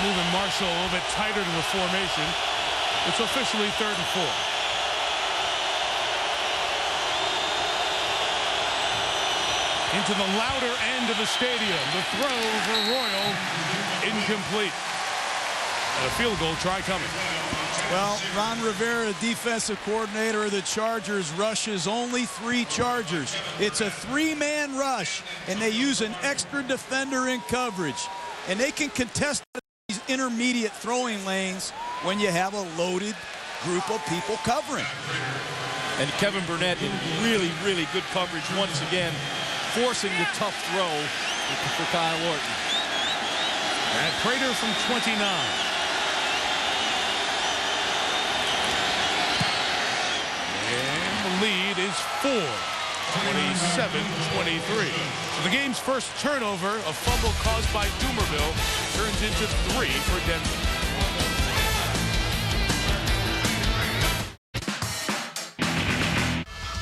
Speaker 7: Moving Marshall a little bit tighter to the formation. It's officially 3rd and 4. Into the louder end of the stadium. The throw for Royal, incomplete. And a field goal try coming.
Speaker 8: Well, Ron Rivera, defensive coordinator of the Chargers, rushes only 3 Chargers. It's a 3-man rush, and they use an extra defender in coverage. And they can contest these intermediate throwing lanes when you have a loaded group of people covering.
Speaker 9: And Kevin Burnett in really, really good coverage once again, forcing the tough throw for Kyle Orton.
Speaker 7: And Prater from 29. And the lead is 4. 27-23. So the game's first turnover, a fumble caused by Doomerville, turns into 3 for Denver.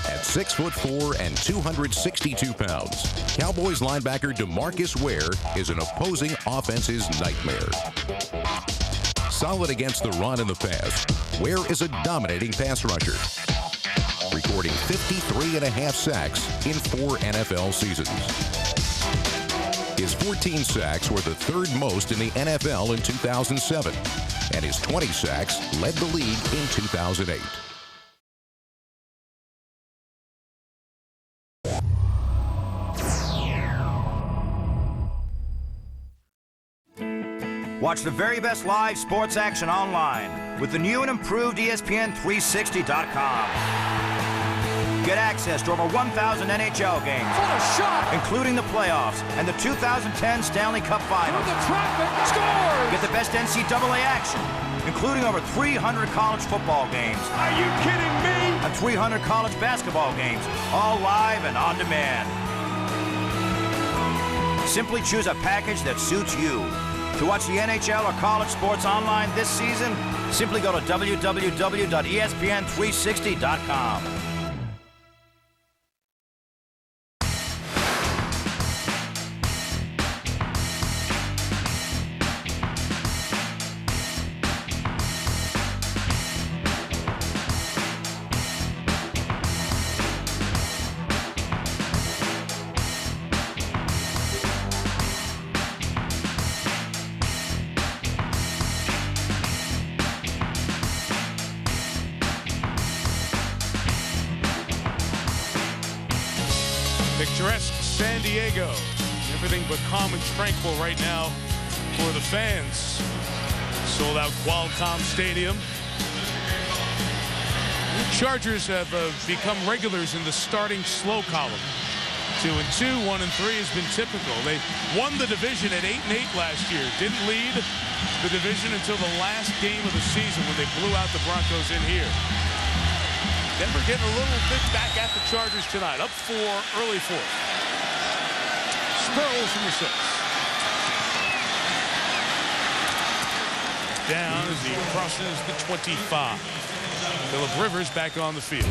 Speaker 16: At 6'4" and 262 pounds, Cowboys linebacker DeMarcus Ware is an opposing offense's nightmare. Solid against the run and the pass, Ware is a dominating pass rusher, recording 53.5 sacks in 4 NFL seasons. His 14 sacks were the 3rd most in the NFL in 2007, and his 20 sacks led the league in 2008.
Speaker 4: Watch the very best live sports action online with the new and improved espn360.com. Get access to over 1,000 NHL games,
Speaker 13: What a shot!
Speaker 4: including the playoffs and the 2010 Stanley Cup Finals.
Speaker 13: Through the traffic, scores!
Speaker 4: Get the best NCAA action, including over 300 college football games.
Speaker 13: Are you kidding me?
Speaker 4: And 300 college basketball games, all live and on demand. Simply choose a package that suits you. To watch the NHL or college sports online this season, simply go to www.espn360.com.
Speaker 7: Picturesque San Diego. Everything but calm and tranquil right now for the fans. Sold out Qualcomm Stadium. The Chargers have become regulars in the starting slow column. 2-2, 1-3 has been typical. They won the division at 8-8 last year. Didn't lead the division until the last game of the season when they blew out the Broncos in here. Denver getting a little bit back at the Chargers tonight. Up 4, early 4th. Sproles from the 6. Down as he crosses the 25. Phillip Rivers back on the field.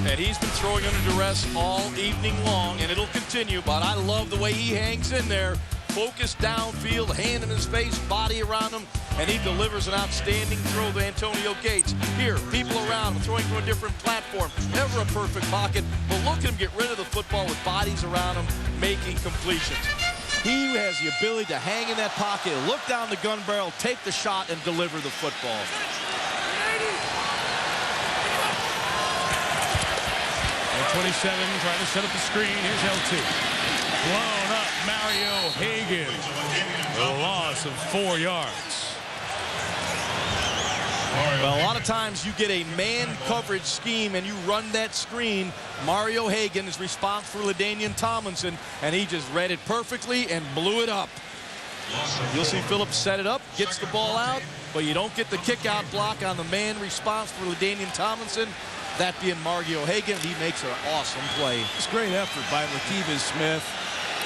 Speaker 9: And he's been throwing under duress all evening long, and it'll continue, but I love the way he hangs in there. Focused downfield, hand in his face, body around him, and he delivers an outstanding throw to Antonio Gates. Here, people around him, throwing from a different platform. Never a perfect pocket, but look at him get rid of the football with bodies around him, making completions. He has the ability to hang in that pocket, look down the gun barrel, take the shot, and deliver the football.
Speaker 7: And 27 trying to set up the screen. Here's L2. Blown up Mario Hagan. A loss of 4 yards.
Speaker 9: Well, a lot of times you get a man coverage scheme and you run that screen. Mario Hagan is responsible for LaDainian Tomlinson, and he just read it perfectly and blew it up. You'll see Phillips set it up, gets the ball out, but you don't get the kick-out block on the man responsible for LaDainian Tomlinson. That being Mario Hagan, he makes an awesome play.
Speaker 8: It's a great effort by Lakeith Smith.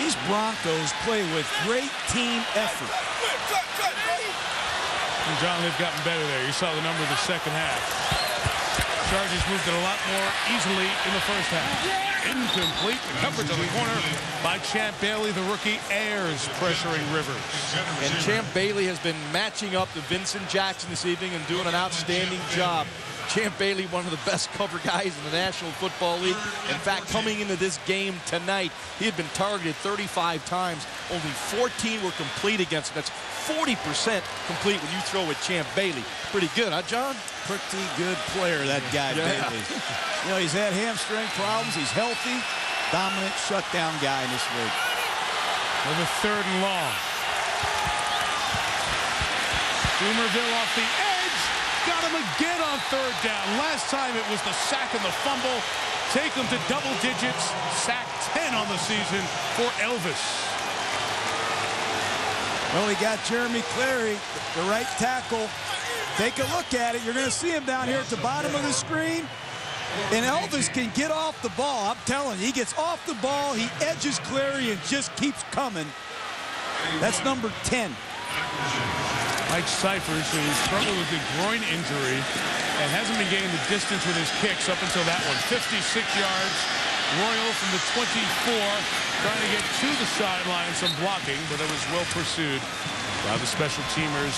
Speaker 8: These Broncos play with great team effort.
Speaker 7: And John, they've gotten better there. You saw the number of the second half. Chargers moved it a lot more easily in the first half. Incomplete. The coverage on the corner by Champ Bailey, the rookie. Ayers pressuring Rivers.
Speaker 9: And Champ Bailey has been matching up to Vincent Jackson this evening and doing an outstanding job. Champ Bailey, one of the best cover guys in the National Football League. In fact, coming into this game tonight, he had been targeted 35 times. Only 14 were complete against him. That's 40% complete when you throw with Champ Bailey. Pretty good, huh, John?
Speaker 8: Pretty good player, that guy, Bailey. You know, he's had hamstring problems. He's healthy. Dominant shutdown guy in this league.
Speaker 7: With a 3rd and long. Doomerville off the edge. Got him again on 3rd down. Last time it was the sack and the fumble. Take him to double digits. Sack 10 on the season for Elvis.
Speaker 8: Well, he got Jeremy Clary, the right tackle. Take a look at it. You're going to see him down here at the bottom of the screen. And Elvis can get off the ball. I'm telling you, he gets off the ball, he edges Clary and just keeps coming. That's number 10.
Speaker 7: Mike Cyphers, who struggled with a groin injury and hasn't been getting the distance with his kicks up until that one. 56 yards. Royal from the 24, trying to get to the sideline, some blocking, but it was well pursued by the special teamers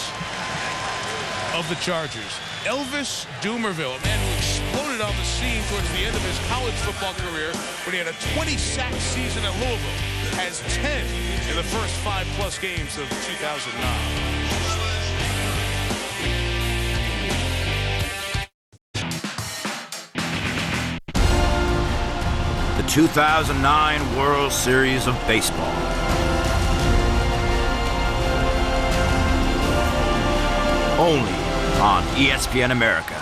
Speaker 7: of the Chargers. Elvis Doomerville, a man who exploded on the scene towards the end of his college football career when he had a 20-sack season at Louisville, has 10 in the first 5+ games of 2009.
Speaker 4: The 2009 World Series of Baseball. Only on ESPN America.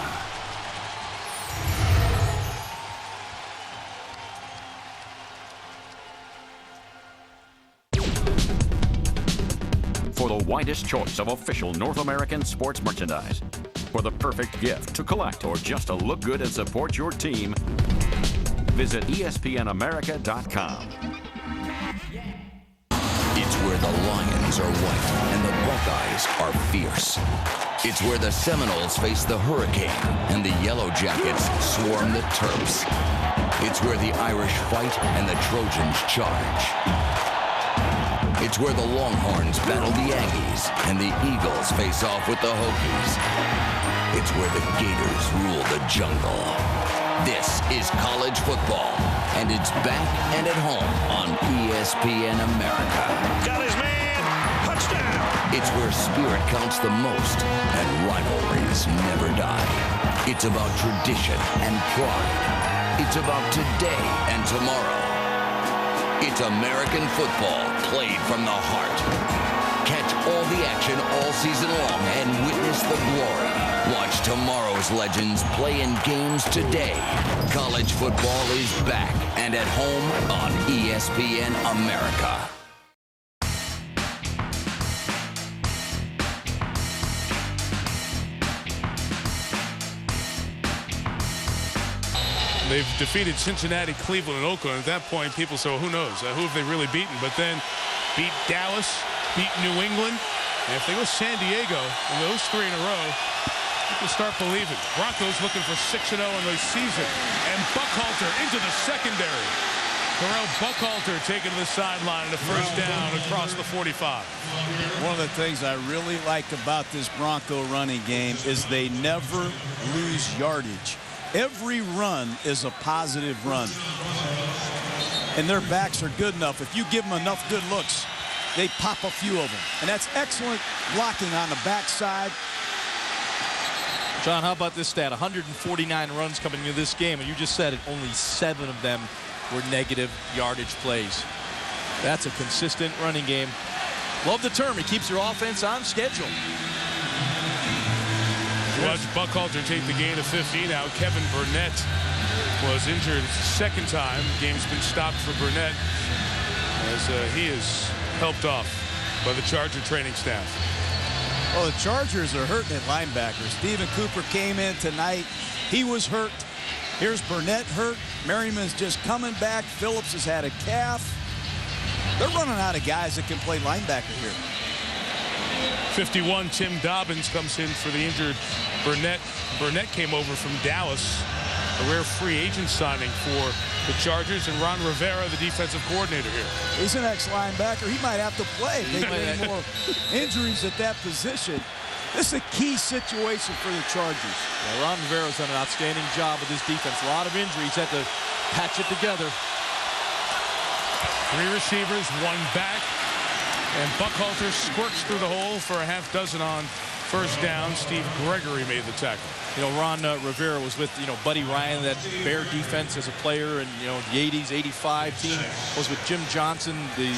Speaker 15: For the widest choice of official North American sports merchandise. For the perfect gift to collect or just to look good and support your team, visit espnamerica.com.
Speaker 1: It's where the Lions are white and the Buckeyes are fierce. It's where the Seminoles face the Hurricane and the Yellow Jackets swarm the Terps. It's where the Irish fight and the Trojans charge. It's where the Longhorns battle the Aggies and the Eagles face off with the Hokies. It's where the Gators rule the jungle. This is college football, and it's back and at home on ESPN America.
Speaker 13: Got his man! Touchdown!
Speaker 1: It's where spirit counts the most and rivalries never die. It's about tradition and pride. It's about today and tomorrow. It's American football played from the heart. Catch all the action all season long and witness the glory. Watch tomorrow's legends play in games today. College football is back and at home on ESPN America.
Speaker 7: They've defeated Cincinnati, Cleveland, and Oakland. At that point, people say, well, who knows? Who have they really beaten? But then beat Dallas, beat New England. And if they go San Diego in those 3 in a row, you can start believing. Broncos looking for 6-0 in the season. And Buckhalter into the secondary. Terrell Buckhalter taken to the sideline and a first down across the 45.
Speaker 8: One of the things I really like about this Bronco running game is they never lose yardage. Every run is a positive run. And their backs are good enough. If you give them enough good looks, they pop a few of them. And that's excellent blocking on the backside.
Speaker 9: John, how about this stat? 149 runs coming into this game, and you just said it, only 7 of them were negative yardage plays. That's a consistent running game. Love the term. It keeps your offense on schedule.
Speaker 7: Watch Buckhalter take the gain of 15 out. Kevin Burnett was injured second time. Game's been stopped for Burnett as he is helped off by the Charger training staff.
Speaker 8: Well, the Chargers are hurting at linebacker. Stephen Cooper came in tonight. He was hurt. Here's Burnett hurt. Merriman's just coming back. Phillips has had a calf. They're running out of guys that can play linebacker here.
Speaker 7: 51, Tim Dobbins comes in for the injured Burnett. Burnett came over from Dallas, a rare free agent signing for the Chargers, and Ron Rivera, the defensive coordinator here.
Speaker 8: He's an ex-linebacker. He might have to play if they get any more injuries at that position. This is a key situation for the Chargers.
Speaker 9: Yeah, Ron Rivera's done an outstanding job with this defense. A lot of injuries, had to patch it together.
Speaker 7: 3 receivers, 1 back. And Buckhalter squirts through the hole for a half dozen on first down. Steve Gregory made the tackle.
Speaker 9: You know, Ron Rivera was with, Buddy Ryan, that Bear defense as a player, and, the 80s, 85 team was with Jim Johnson, the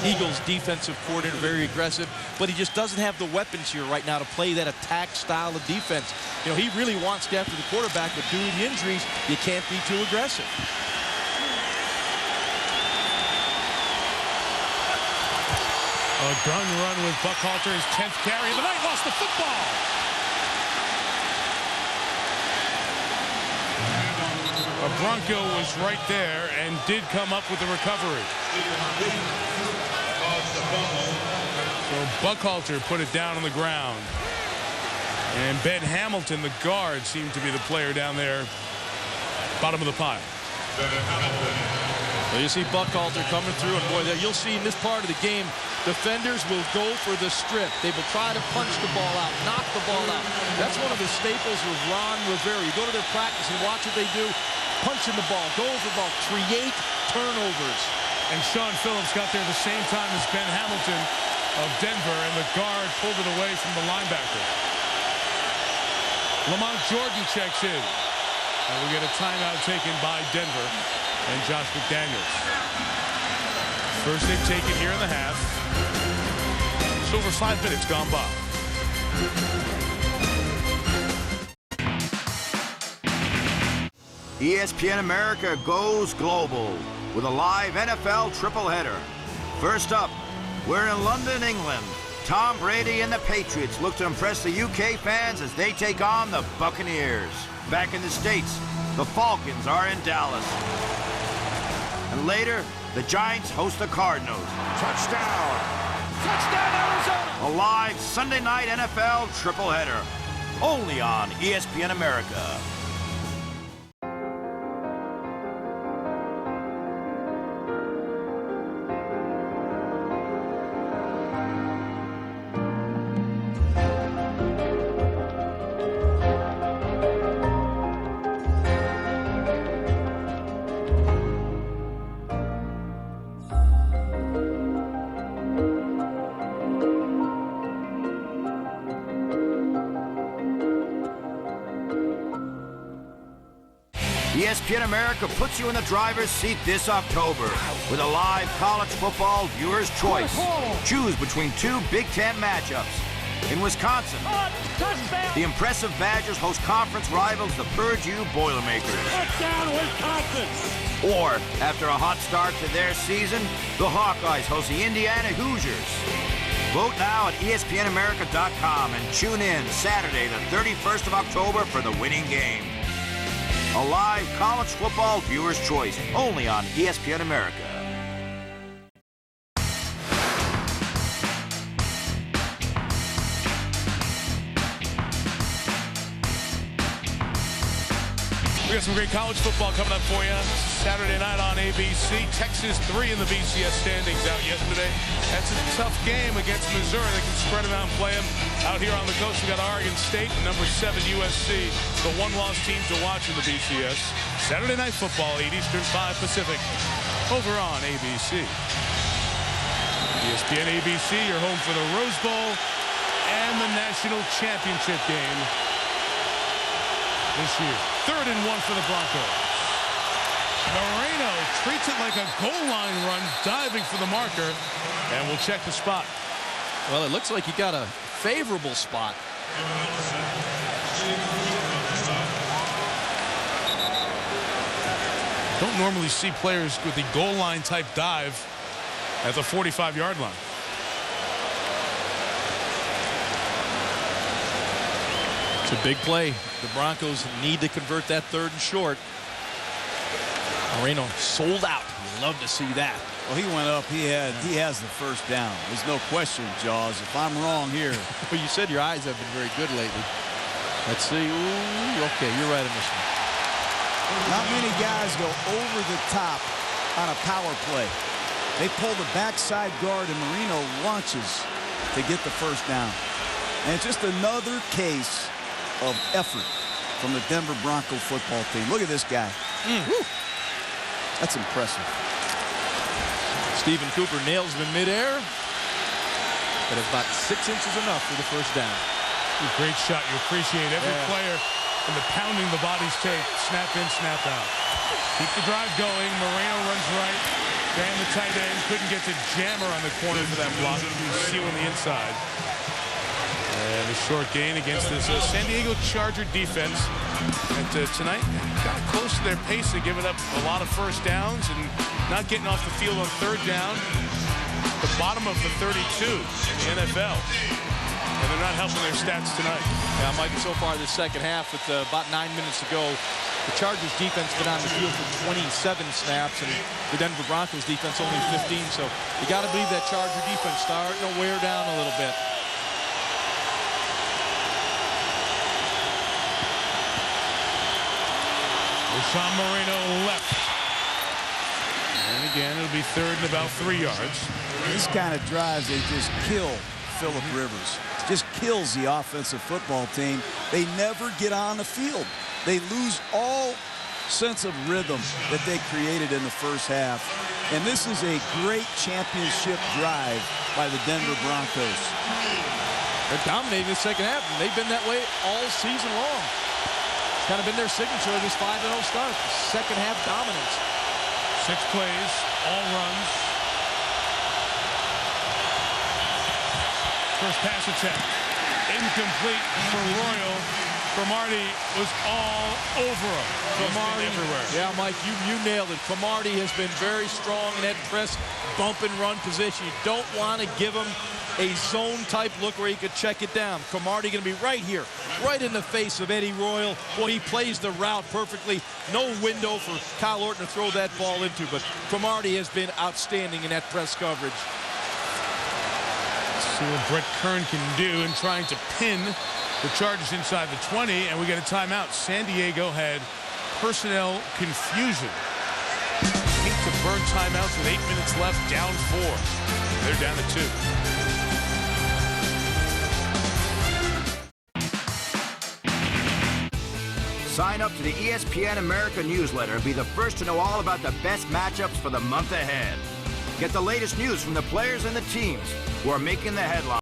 Speaker 9: Eagles defensive coordinator, very aggressive. But he just doesn't have the weapons here right now to play that attack style of defense. He really wants to after the quarterback, but due to the injuries, you can't be too aggressive.
Speaker 7: A gun run with Buckhalter, his 10th carry of the night, lost the football. A Bronco was right there and did come up with the recovery. So Buckhalter put it down on the ground. And Ben Hamilton, the guard, seemed to be the player down there, bottom of the pile.
Speaker 9: Well, you see Buckhalter coming through, and boy, you'll see in this part of the game, defenders will go for the strip. They will try to punch the ball out, knock the ball out. That's one of the staples with Ron Rivera. You go to their practice and watch what they do. Punching the ball, go over the ball, create turnovers.
Speaker 7: And Sean Phillips got there the same time as Ben Hamilton of Denver, and the guard pulled it away from the linebacker. Lamont Jordan checks in. And we get a timeout taken by Denver and Josh McDaniels. First they've taken here in the half. It's over 5 minutes gone by.
Speaker 4: ESPN America goes global with a live NFL tripleheader. First up, we're in London, England. Tom Brady and the Patriots look to impress the UK fans as they take on the Buccaneers. Back in the States, the Falcons are in Dallas. And later, the Giants host the Cardinals. Touchdown! Touchdown, Arizona! A live Sunday night NFL tripleheader. Only on ESPN America. ESPN America puts you in the driver's seat this October with a live college football viewer's choice. Choose between two Big Ten matchups. In Wisconsin, the impressive Badgers host conference rivals, the Purdue Boilermakers.
Speaker 13: Touchdown, Wisconsin!
Speaker 4: Or, after a hot start to their season, the Hawkeyes host the Indiana Hoosiers. Vote now at espnamerica.com and tune in Saturday, the 31st of October for the winning game. A live college football viewer's choice, only on ESPN America.
Speaker 7: We got some great college football coming up for you. Saturday night on ABC. Texas 3 in the BCS standings out yesterday. That's a tough game against Missouri. They can spread them out and play them. Out here on the coast, we got Oregon State, number 7 USC, the one-loss team to watch in the BCS. Saturday night football, 8 Eastern, 5 Pacific, over on ABC. ESPN ABC, your home for the Rose Bowl and the National Championship game this year. 3rd and 1 for the Broncos. Moreno treats it like a goal line run, diving for the marker, and we'll check the spot.
Speaker 9: Well, it looks like he got a favorable spot.
Speaker 7: Don't normally see players with the goal line type dive at the 45-yard line.
Speaker 9: It's a big play. The Broncos need to convert that 3rd and short. Moreno sold out. You'd love to see that.
Speaker 8: Well, he went up. He has the first down. There's no question, Jaws. If I'm wrong here.
Speaker 9: Well, you said your eyes have been very good lately. Let's see. Ooh, okay, you're right on this one.
Speaker 8: Not many guys go over the top on a power play. They pull the backside guard, and Moreno launches to get the first down. And it's just another case of effort from the Denver Bronco football team. Look at this guy. That's impressive.
Speaker 9: Stephen Cooper nails him in midair, but it's about 6 inches enough for the first down.
Speaker 7: Great shot. You appreciate every player and the pounding the bodies take. Snap in, snap out. Keep the drive going. Moreno runs right. Dan, the tight end, couldn't get to Jammer on the corner for that block. Sealing the inside. And a short gain against this San Diego Charger defense. And tonight, got close to their pace. They're giving up a lot of first downs and not getting off the field on 3rd down. The bottom of the 32 in the NFL. And they're not helping their stats tonight.
Speaker 9: Yeah, Mike, so far this second half, with about 9 minutes to go, the Chargers defense been on the field for 27 snaps, and the Denver Broncos defense only 15. So you got to believe that Charger defense starting to wear down a little bit.
Speaker 7: Sean Moreno left. And again, it'll be 3rd and about 3 yards.
Speaker 8: These kind of drives, they just kill Phillip Rivers. Just kills the offensive football team. They never get on the field. They lose all sense of rhythm that they created in the first half. And this is a great championship drive by the Denver Broncos.
Speaker 9: They're dominating the second half, and they've been that way all season long. It's kind of been their signature of this 5-0 start. Second half dominance.
Speaker 7: 6 plays, all runs. First pass attempt. Incomplete for Royal. Cromartie was all over him. Cromartie everywhere.
Speaker 9: Yeah, Mike, you nailed it. Cromartie has been very strong in that press bump and run position. You don't want to give him a zone-type look where he could check it down. Cromartie going to be right here, right in the face of Eddie Royal. Well, he plays the route perfectly. No window for Kyle Orton to throw that ball into, but Cromartie has been outstanding in that press coverage.
Speaker 7: Let's see what Brett Kern can do in trying to pin the Chargers inside the 20, and we get a timeout. San Diego had personnel confusion. Hate to burn timeouts with 8 minutes left, down 4. They're down to 2.
Speaker 4: Sign up to the ESPN America newsletter and be the first to know all about the best matchups for the month ahead. Get the latest news from the players and the teams who are making the headlines.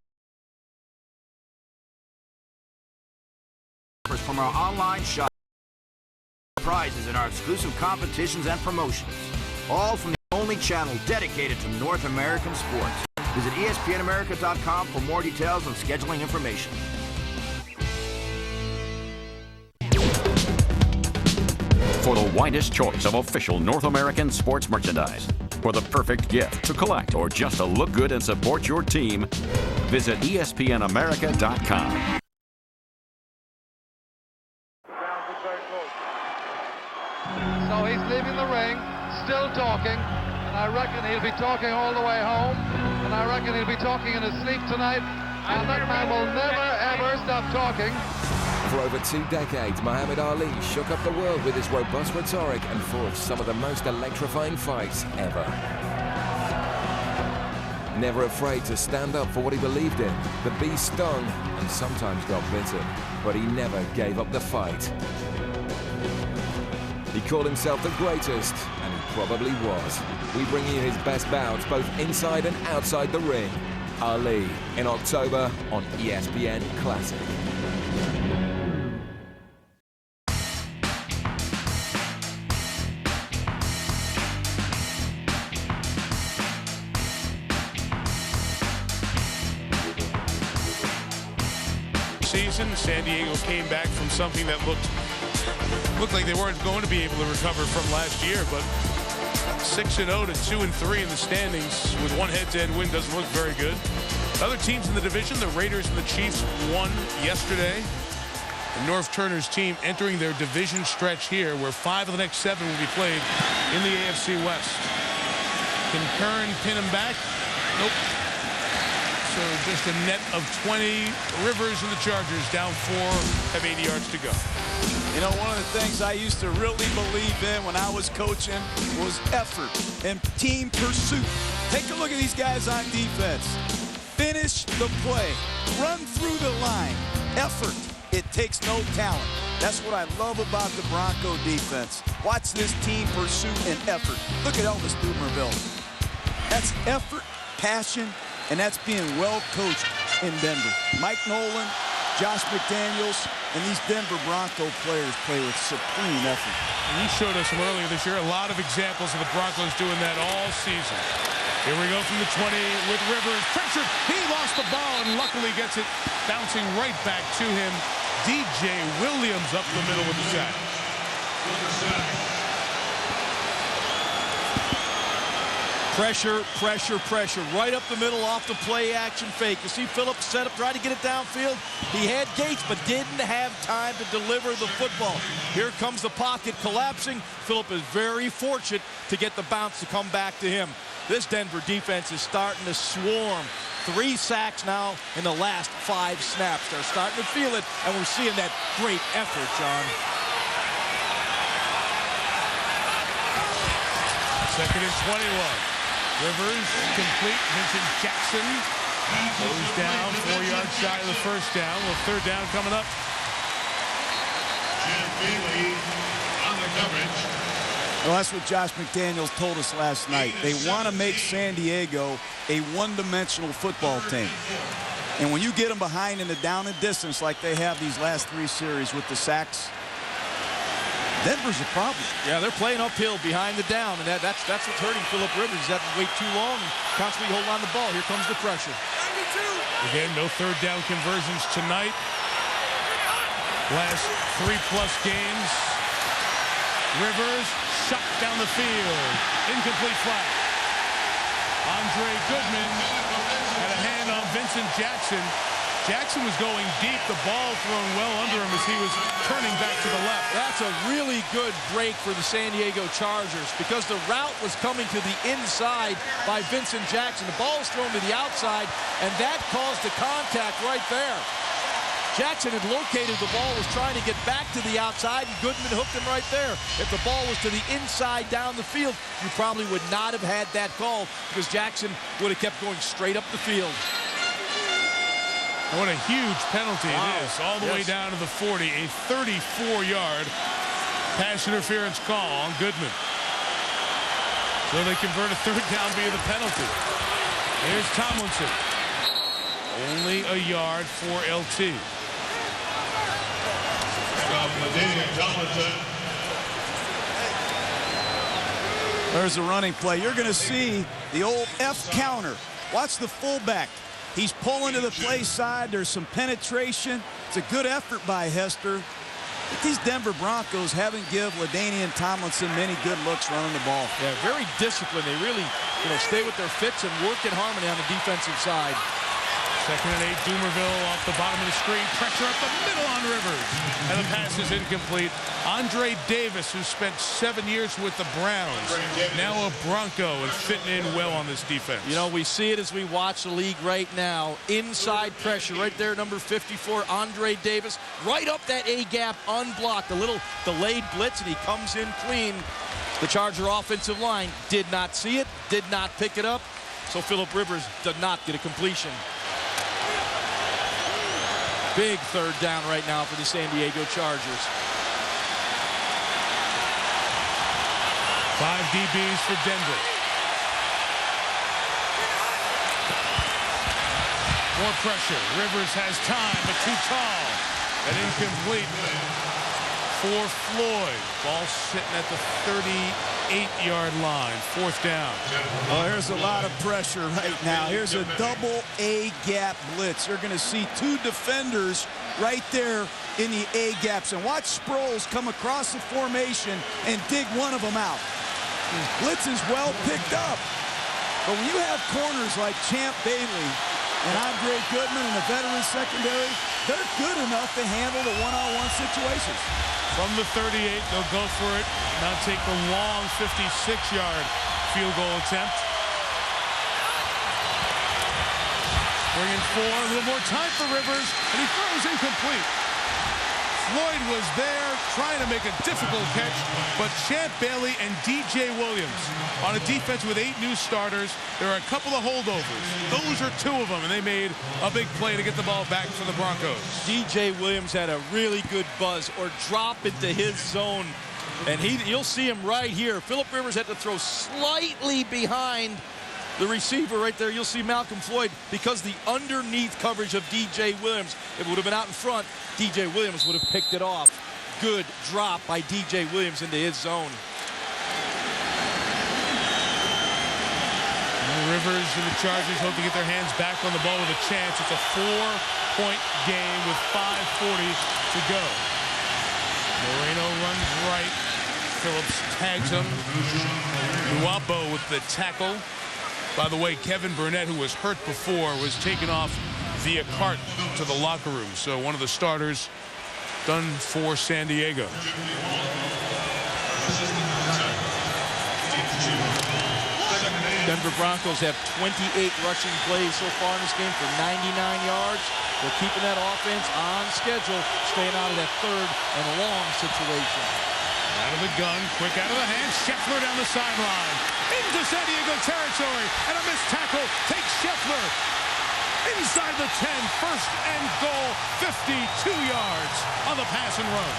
Speaker 4: From our online shop. prizes in our exclusive competitions and promotions. All from the only channel dedicated to North American sports. Visit espnamerica.com for more details and scheduling information.
Speaker 15: For the widest choice of official North American sports merchandise, for the perfect gift to collect or just to look good and support your team, visit espnamerica.com.
Speaker 3: So he's leaving the ring, still talking, and I reckon he'll be talking all the way home, and I reckon he'll be talking in his sleep tonight, and that man will never ever stop talking.
Speaker 5: For over 2 decades, Muhammad Ali shook up the world with his robust rhetoric and forged some of the most electrifying fights ever. Never afraid to stand up for what he believed in, the beast stung and sometimes got bitten, but he never gave up the fight. He called himself the greatest, and he probably was. We bring you his best bouts both inside and outside the ring. Ali, in October on ESPN Classic.
Speaker 7: Season, San Diego came back from something that looked like they weren't going to be able to recover from last year, but 6-0 to 2-3 in the standings with one head-to-head win doesn't look very good. Other teams in the division, the Raiders and the Chiefs won yesterday. And North Turner's team entering their division stretch here, where 5 of the next 7 will be played in the AFC West. Can Kern pin him back? Nope. So just a net of 20. Rivers and the Chargers down 4, have 80 yards to go.
Speaker 8: You know, one of the things I used to really believe in when I was coaching was effort and team pursuit. Take a look at these guys on defense. Finish the play. Run through the line. Effort. It takes no talent. That's what I love about the Bronco defense. Watch this team pursuit and effort. Look at Elvis Dumerville. That's effort, passion, and that's being well coached in Denver. Mike Nolan, Josh McDaniels, and these Denver Bronco players play with supreme effort.
Speaker 7: And you showed us some earlier this year, a lot of examples of the Broncos doing that all season. Here we go from the 20 with Rivers. Pressure, he lost the ball and luckily gets it bouncing right back to him. DJ Williams up the middle with the sack.
Speaker 9: Pressure, pressure, pressure. Right up the middle off the play action fake. You see Phillips set up, try to get it downfield. He had Gates, but didn't have time to deliver the football. Here comes the pocket collapsing. Phillips is very fortunate to get the bounce to come back to him. This Denver defense is starting to swarm. 3 sacks now in the last 5 snaps. They're starting to feel it, and we're seeing that great effort, John.
Speaker 7: Second and 21. Rivers complete. Vincent Jackson goes down 4 yards shy of the first down. Well, 3rd down coming up.
Speaker 12: Jim Bailey on the coverage.
Speaker 8: Well, that's what Josh McDaniels told us last night. They want to make San Diego a one-dimensional football team. And when you get them behind in the down and distance like they have these last 3 series with the sacks, Denver's a problem.
Speaker 9: Yeah, they're playing uphill behind the down, and that's what's hurting Philip Rivers. He's had to wait too long and constantly holding on the ball. Here comes the pressure.
Speaker 7: Again, no 3rd down conversions tonight. Last 3+ games. Rivers shot down the field. Incomplete flag. Andre Goodman had a hand on Vincent Jackson. Jackson was going deep, the ball thrown well under him as he was turning back to the left.
Speaker 9: That's a really good break for the San Diego Chargers because the route was coming to the inside by Vincent Jackson. The ball was thrown to the outside, and that caused the contact right there. Jackson had located the ball, was trying to get back to the outside, and Goodman hooked him right there. If the ball was to the inside down the field, you probably would not have had that call because Jackson would have kept going straight up the field.
Speaker 7: And what a huge penalty it is, all the way down to the 40, a 34-yard pass interference call on Goodman. So they convert a 3rd down via the penalty. Here's Tomlinson. Only a yard for LT.
Speaker 12: Tomlinson
Speaker 8: There's a running play. You're going to see the old F counter. Watch the fullback. He's pulling to the play side. There's some penetration. It's a good effort by Hester. But these Denver Broncos haven't given LaDainian Tomlinson many good looks running the ball.
Speaker 9: Yeah, very disciplined. They really, stay with their fits and work in harmony on the defensive side.
Speaker 7: 2nd and 8, Doomerville off the bottom of the screen. Pressure up the middle on Rivers. And the pass is incomplete. Andre Davis, who spent 7 years with the Browns, now a Bronco and fitting in well on this defense.
Speaker 9: We see it as we watch the league right now. Inside pressure right there, number 54, Andre Davis. Right up that A-gap, unblocked. A little delayed blitz, and he comes in clean. The Charger offensive line did not see it, did not pick it up. So Philip Rivers did not get a completion. Big 3rd down right now for the San Diego Chargers.
Speaker 7: 5 DBs for Denver. More pressure. Rivers has time, but too tall. And incomplete for Floyd. Ball sitting at the 38-yard line. 4th down.
Speaker 8: Oh, there's a lot of pressure right now. Here's a double A-gap blitz. You're going to see 2 defenders right there in the A-gaps. And watch Sproles come across the formation and dig one of them out. His blitz is well picked up. But when you have corners like Champ Bailey and Andre Goodman and a veteran secondary, they're good enough to handle the one-on-one situations.
Speaker 7: From the 38, they'll go for it. Now take the long 56-yard field goal attempt. Bringing 4, a little more time for Rivers, and he throws incomplete. Floyd was there trying to make a difficult catch, but Champ Bailey and DJ Williams on a defense with 8 new starters. There are a couple of holdovers. Those are 2 of them, and they made a big play to get the ball back for the Broncos.
Speaker 9: DJ Williams had a really good buzz or drop into his zone, and you'll see him right here. Philip Rivers had to throw slightly behind the receiver right there. You'll see Malcolm Floyd, because the underneath coverage of DJ Williams, if it would have been out in front, DJ Williams would have picked it off. Good drop by DJ Williams into his zone.
Speaker 7: Rivers and the Chargers hope to get their hands back on the ball with a chance. It's a 4-point game with 5:40 to go. Moreno runs right. Phillips tags him. Nuapo with the tackle. By the way, Kevin Burnett, who was hurt before, was taken off via cart to the locker room. So one of the starters done for San Diego.
Speaker 9: Denver Broncos have 28 rushing plays so far in this game for 99 yards. They're keeping that offense on schedule, staying out of that 3rd and long situation.
Speaker 7: Out of the gun, quick out of the hand. Scheffler down the sideline. Into San Diego territory. And a missed tackle takes Scheffler inside the 10. 1st and goal, 52 yards on the pass and run.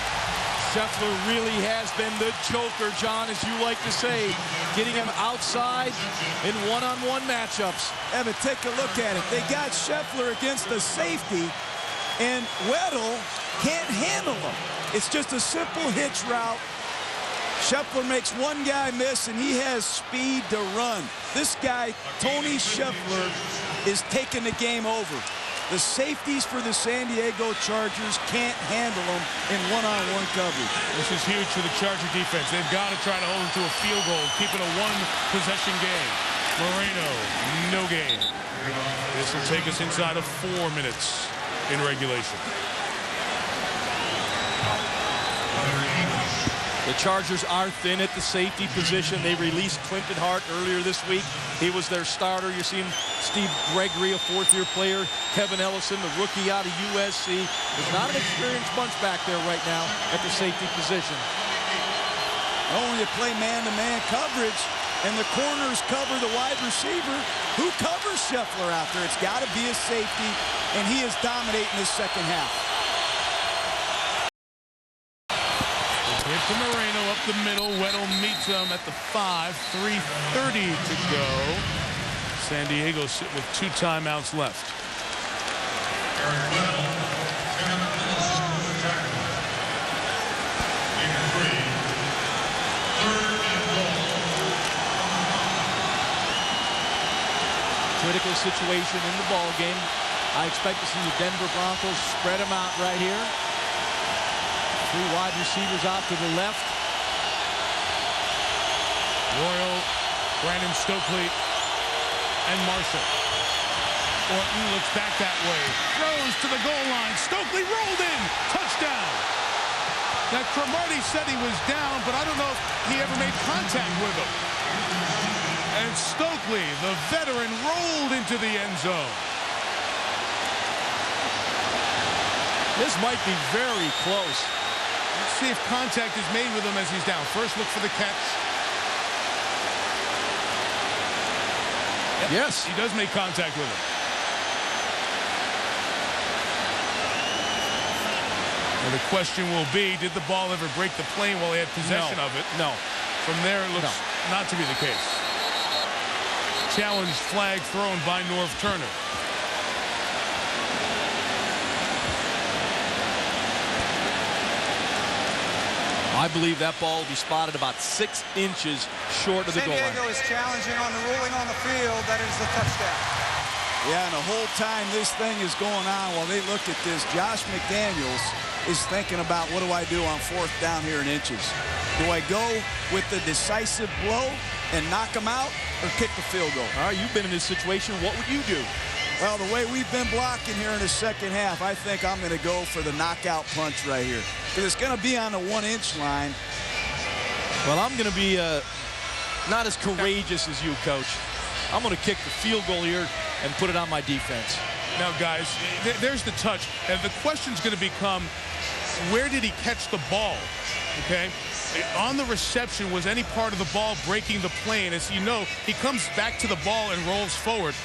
Speaker 9: Scheffler really has been the joker, John, as you like to say, getting him outside in one-on-one matchups.
Speaker 8: Evan, take a look at it. They got Scheffler against the safety, and Weddle can't handle him. It's just a simple hitch route. Scheffler makes one guy miss, and he has speed to run. This guy, Tony Scheffler, is taking the game over. The safeties for the San Diego Chargers can't handle them in one-on-one coverage.
Speaker 7: This is huge for the Charger defense. They've got to try to hold them to a field goal, keep it a 1-possession game. Moreno, no gain. This will take us inside of 4 minutes in regulation.
Speaker 9: The Chargers are thin at the safety position. They released Clinton Hart earlier this week. He was their starter. You're seeing Steve Gregory, a 4th-year player. Kevin Ellison, the rookie out of USC. There's not an experienced bunch back there right now at the safety position.
Speaker 8: Oh, when you play man-to-man coverage and the corners cover the wide receiver, who covers Scheffler out there? It's got to be a safety, and he is dominating this 2nd half.
Speaker 7: Hit to Moreno up the middle. Weddle meets him at the 5. 3:30 to go. San Diego sitting with 2 timeouts left.
Speaker 9: critical situation in the ball game. I expect to see the Denver Broncos spread them out right here. 3 wide receivers out to the left.
Speaker 7: Royal, Brandon Stokely, and Marshall. Orton looks back that way, throws to the goal line. Stokely rolled in, touchdown. Now, Cromartie said he was down, but I don't know if he ever made contact with him. And Stokely, the veteran, rolled into the end zone.
Speaker 9: This might be very close.
Speaker 7: Let's see if contact is made with him as he's down. First look for the catch.
Speaker 9: Yes.
Speaker 7: He does make contact with him. And the question will be, did the ball ever break the plane while he had possession of it?
Speaker 9: No.
Speaker 7: From there, it looks not to be the case. Challenge flag thrown by Norv Turner.
Speaker 9: I believe that ball will be spotted about 6 inches short of the goal line.
Speaker 11: San Diego is challenging on the ruling on the field. That is the touchdown.
Speaker 8: Yeah, and the whole time this thing is going on, while they look at this, Josh McDaniels is thinking about, what do I do on 4th down here in inches? Do I go with the decisive blow and knock him out, or kick the field goal?
Speaker 9: All right, you've been in this situation. What would you do?
Speaker 8: Well, the way we've been blocking here in the second half, I think I'm going to go for the knockout punch right here. Because it's going to be on the 1-inch line.
Speaker 9: Well, I'm going to be not as courageous as you, Coach. I'm going to kick the field goal here and put it on my defense.
Speaker 7: Now, guys, there's the touch. And the question's going to become, where did he catch the ball? Okay? On the reception, was any part of the ball breaking the plane? As you know, he comes back to the ball and rolls forward.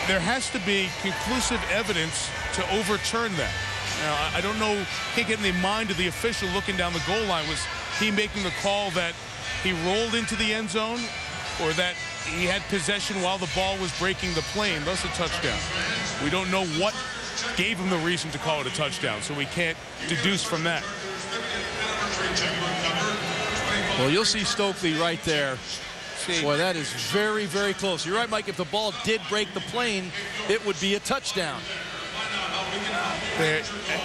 Speaker 7: There has to be conclusive evidence to overturn that. Now, I don't know, can't get in the mind of the official looking down the goal line. Was he making the call that he rolled into the end zone, or that he had possession while the ball was breaking the plane, thus a touchdown? We don't know what gave him the reason to call it a touchdown, so we can't deduce from that.
Speaker 9: Well, you'll see Stokely right there. Boy, that is very, very close. You're right, Mike. If the ball did break the plane, it would be a touchdown.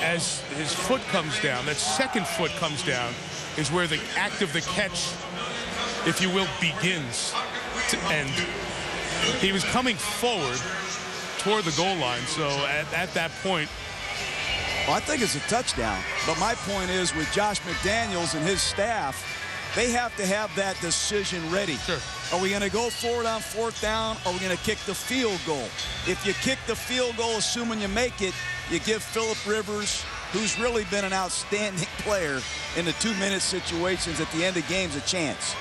Speaker 7: As his foot comes down, that second foot comes down, is where the act of the catch, if you will, begins to end. He was coming forward toward the goal line, so at that point.
Speaker 8: Well, I think it's a touchdown. But my point is, with Josh McDaniels and his staff, they have to have that decision ready.
Speaker 7: Sure.
Speaker 8: Are we going to go forward on 4th down, or are we going to kick the field goal? If you kick the field goal, assuming you make it, you give Phillip Rivers, who's really been an outstanding player in the 2-minute situations at the end of games, a chance.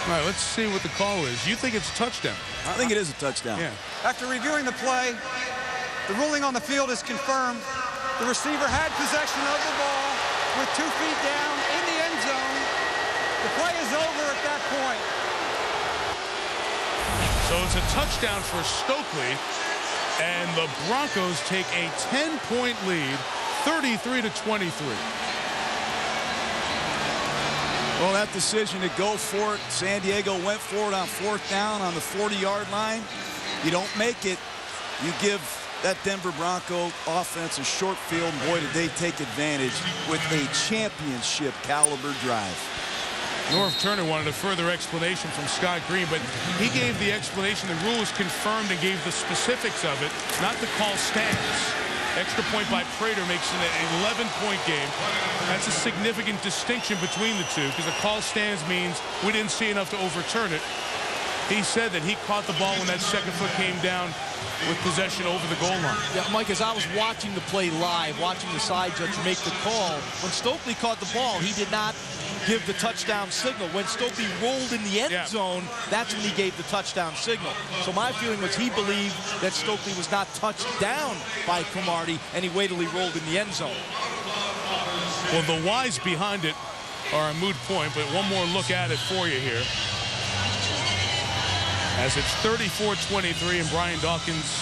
Speaker 7: All right, let's see what the call is. You think it's a touchdown?
Speaker 8: I think it is a touchdown.
Speaker 7: Yeah.
Speaker 11: After reviewing the play, the ruling on the field is confirmed. The receiver had possession of the ball with 2 feet down in the end zone. The play is over at that point.
Speaker 7: So it's a touchdown for Stokely, and the Broncos take a 10-point lead, 33-23.
Speaker 8: Well, that decision to go for it, San Diego went for it on 4th down on the 40-yard line. You don't make it, you give that Denver Bronco offense a short field, and boy, did they take advantage with a championship caliber drive.
Speaker 7: Norv Turner wanted a further explanation from Scott Green, but he gave the explanation. The rule is confirmed and gave the specifics of it, not the call stands. Extra point by Prater makes it an 11-point game. That's a significant distinction between the two, because the call stands means we didn't see enough to overturn it. He said that he caught the ball when that second foot came down with possession over the goal line.
Speaker 9: Yeah, Mike, as I was watching the play live, watching the side judge make the call, when Stokely caught the ball, he did not give the touchdown signal. When Stokely rolled in the end zone, that's when he gave the touchdown signal. So my feeling was he believed that Stokely was not touched down by Cromartie, and he waited till he rolled in the end zone.
Speaker 7: Well, the whys behind it are a moot point, but one more look at it for you here. As it's 34-23, and Brian Dawkins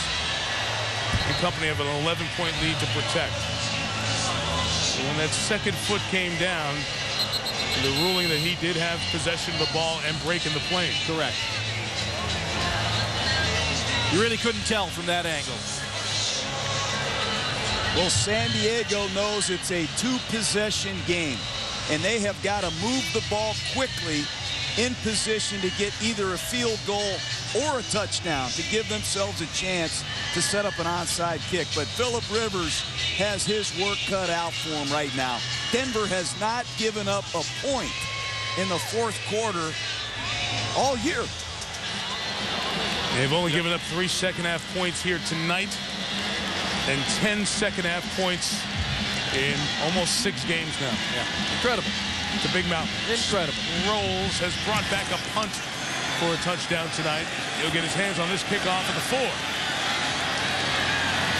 Speaker 7: and company have an 11-point lead to protect. When that second foot came down, the ruling that he did have possession of the ball and breaking the plane.
Speaker 9: Correct. You really couldn't tell from that angle.
Speaker 8: Well, San Diego knows it's a two-possession game, and they have got to move the ball quickly in position to get either a field goal or a touchdown to give themselves a chance to set up an onside kick. But Phillip Rivers has his work cut out for him right now. Denver has not given up a point in the fourth quarter all year.
Speaker 7: They've only given up 3 second-half points here tonight and 10 second-half points in almost 6 games now.
Speaker 9: Yeah, incredible.
Speaker 7: It's a big mountain.
Speaker 9: Incredible.
Speaker 7: Rolls has brought back a punt for a touchdown tonight. He'll get his hands on this kickoff at the 4.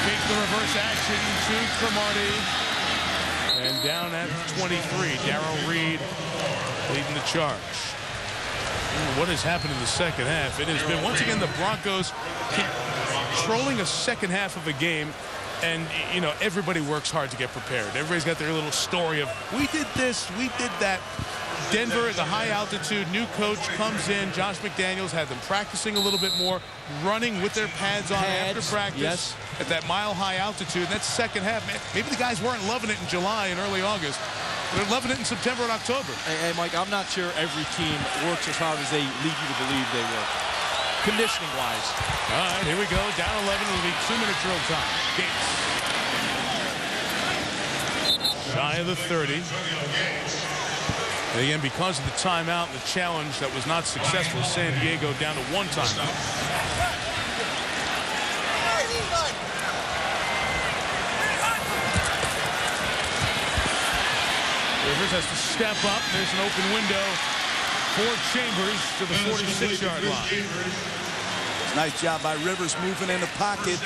Speaker 7: Takes the reverse action to Cromartie. And down at 23, Darrell Reed leading the charge. What has happened in the second half? It has been, once again, the Broncos controlling a second half of a game. And, you know, everybody works hard to get prepared. Everybody's got their little story of, we did this, we did that. Denver at the high altitude, new coach comes in. Josh McDaniels had them practicing a little bit more, running with their pads on after practice at that mile-high altitude. And that second half, man, maybe the guys weren't loving it in July and early August. They're loving it in September and October.
Speaker 9: Hey, Mike, I'm not sure every team works as hard as they lead you to believe they work, conditioning-wise.
Speaker 7: All right, here we go. Down 11. It'll be 2-minute drill time. Gates. Shy of the 30. And again, because of the timeout and the challenge that was not successful, San Diego down to 1 timeout. Rivers has to step up. There's an open window for Chambers to the 46-yard line.
Speaker 8: Nice job by Rivers moving in the pocket.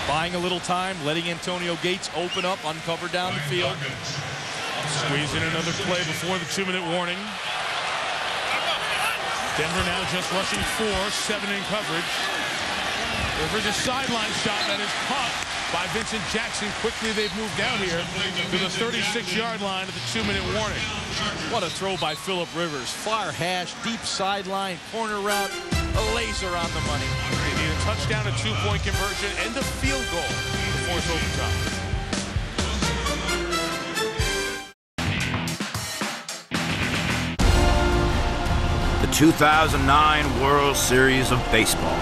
Speaker 9: Buying a little time, letting Antonio Gates open up, uncover down the field.
Speaker 7: Squeeze in another play before the 2-minute warning. Denver now just rushing 4, 7 in coverage. Rivers a sideline shot that is caught by Vincent Jackson. Quickly they've moved down here to the 36-yard line at the 2-minute warning.
Speaker 9: What a throw by Phillip Rivers. Far hash, deep sideline, corner route, a laser on the money.
Speaker 7: They need a touchdown, a 2-point conversion, and a field goal to force overtime.
Speaker 4: The 2009 World Series of Baseball.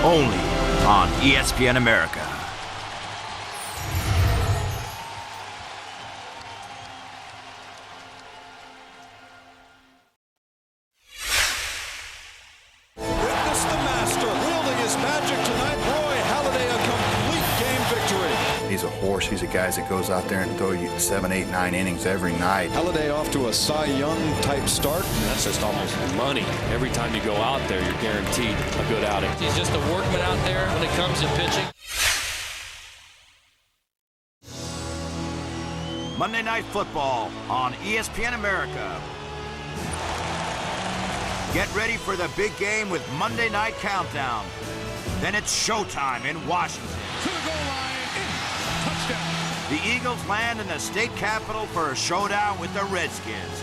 Speaker 4: Only on ESPN America.
Speaker 17: Witness the master wielding his magic tonight. Roy Halladay, a complete game victory.
Speaker 21: He's a horse. He's a guy that goes out there and throw you 7, 8, 9 innings every night.
Speaker 17: Halladay off to a Cy Young type start.
Speaker 22: That's just almost money. Every time you go out there, you're guaranteed a good outing. He's just a workman out there when it comes to pitching.
Speaker 4: Monday Night Football on ESPN America. Get ready for the big game with Monday Night Countdown. Then it's showtime in Washington.
Speaker 7: To the goal line, touchdown.
Speaker 4: The Eagles land in the state capitol for a showdown with the Redskins.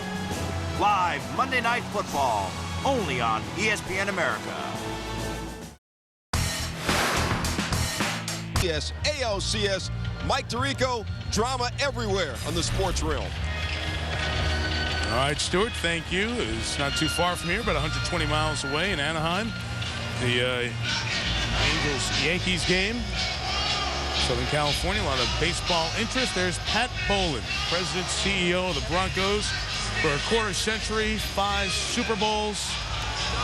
Speaker 4: Live Monday Night Football, only on ESPN America.
Speaker 17: Yes, ALCS, Mike Tirico, drama everywhere on the sports realm.
Speaker 7: All right, Stuart, thank you. It's not too far from here, about 120 miles away in Anaheim. The Angels-Yankees game. Southern California, a lot of baseball interest. There's Pat Bowlen, President, CEO of the Broncos. For a quarter century, 5 Super Bowls.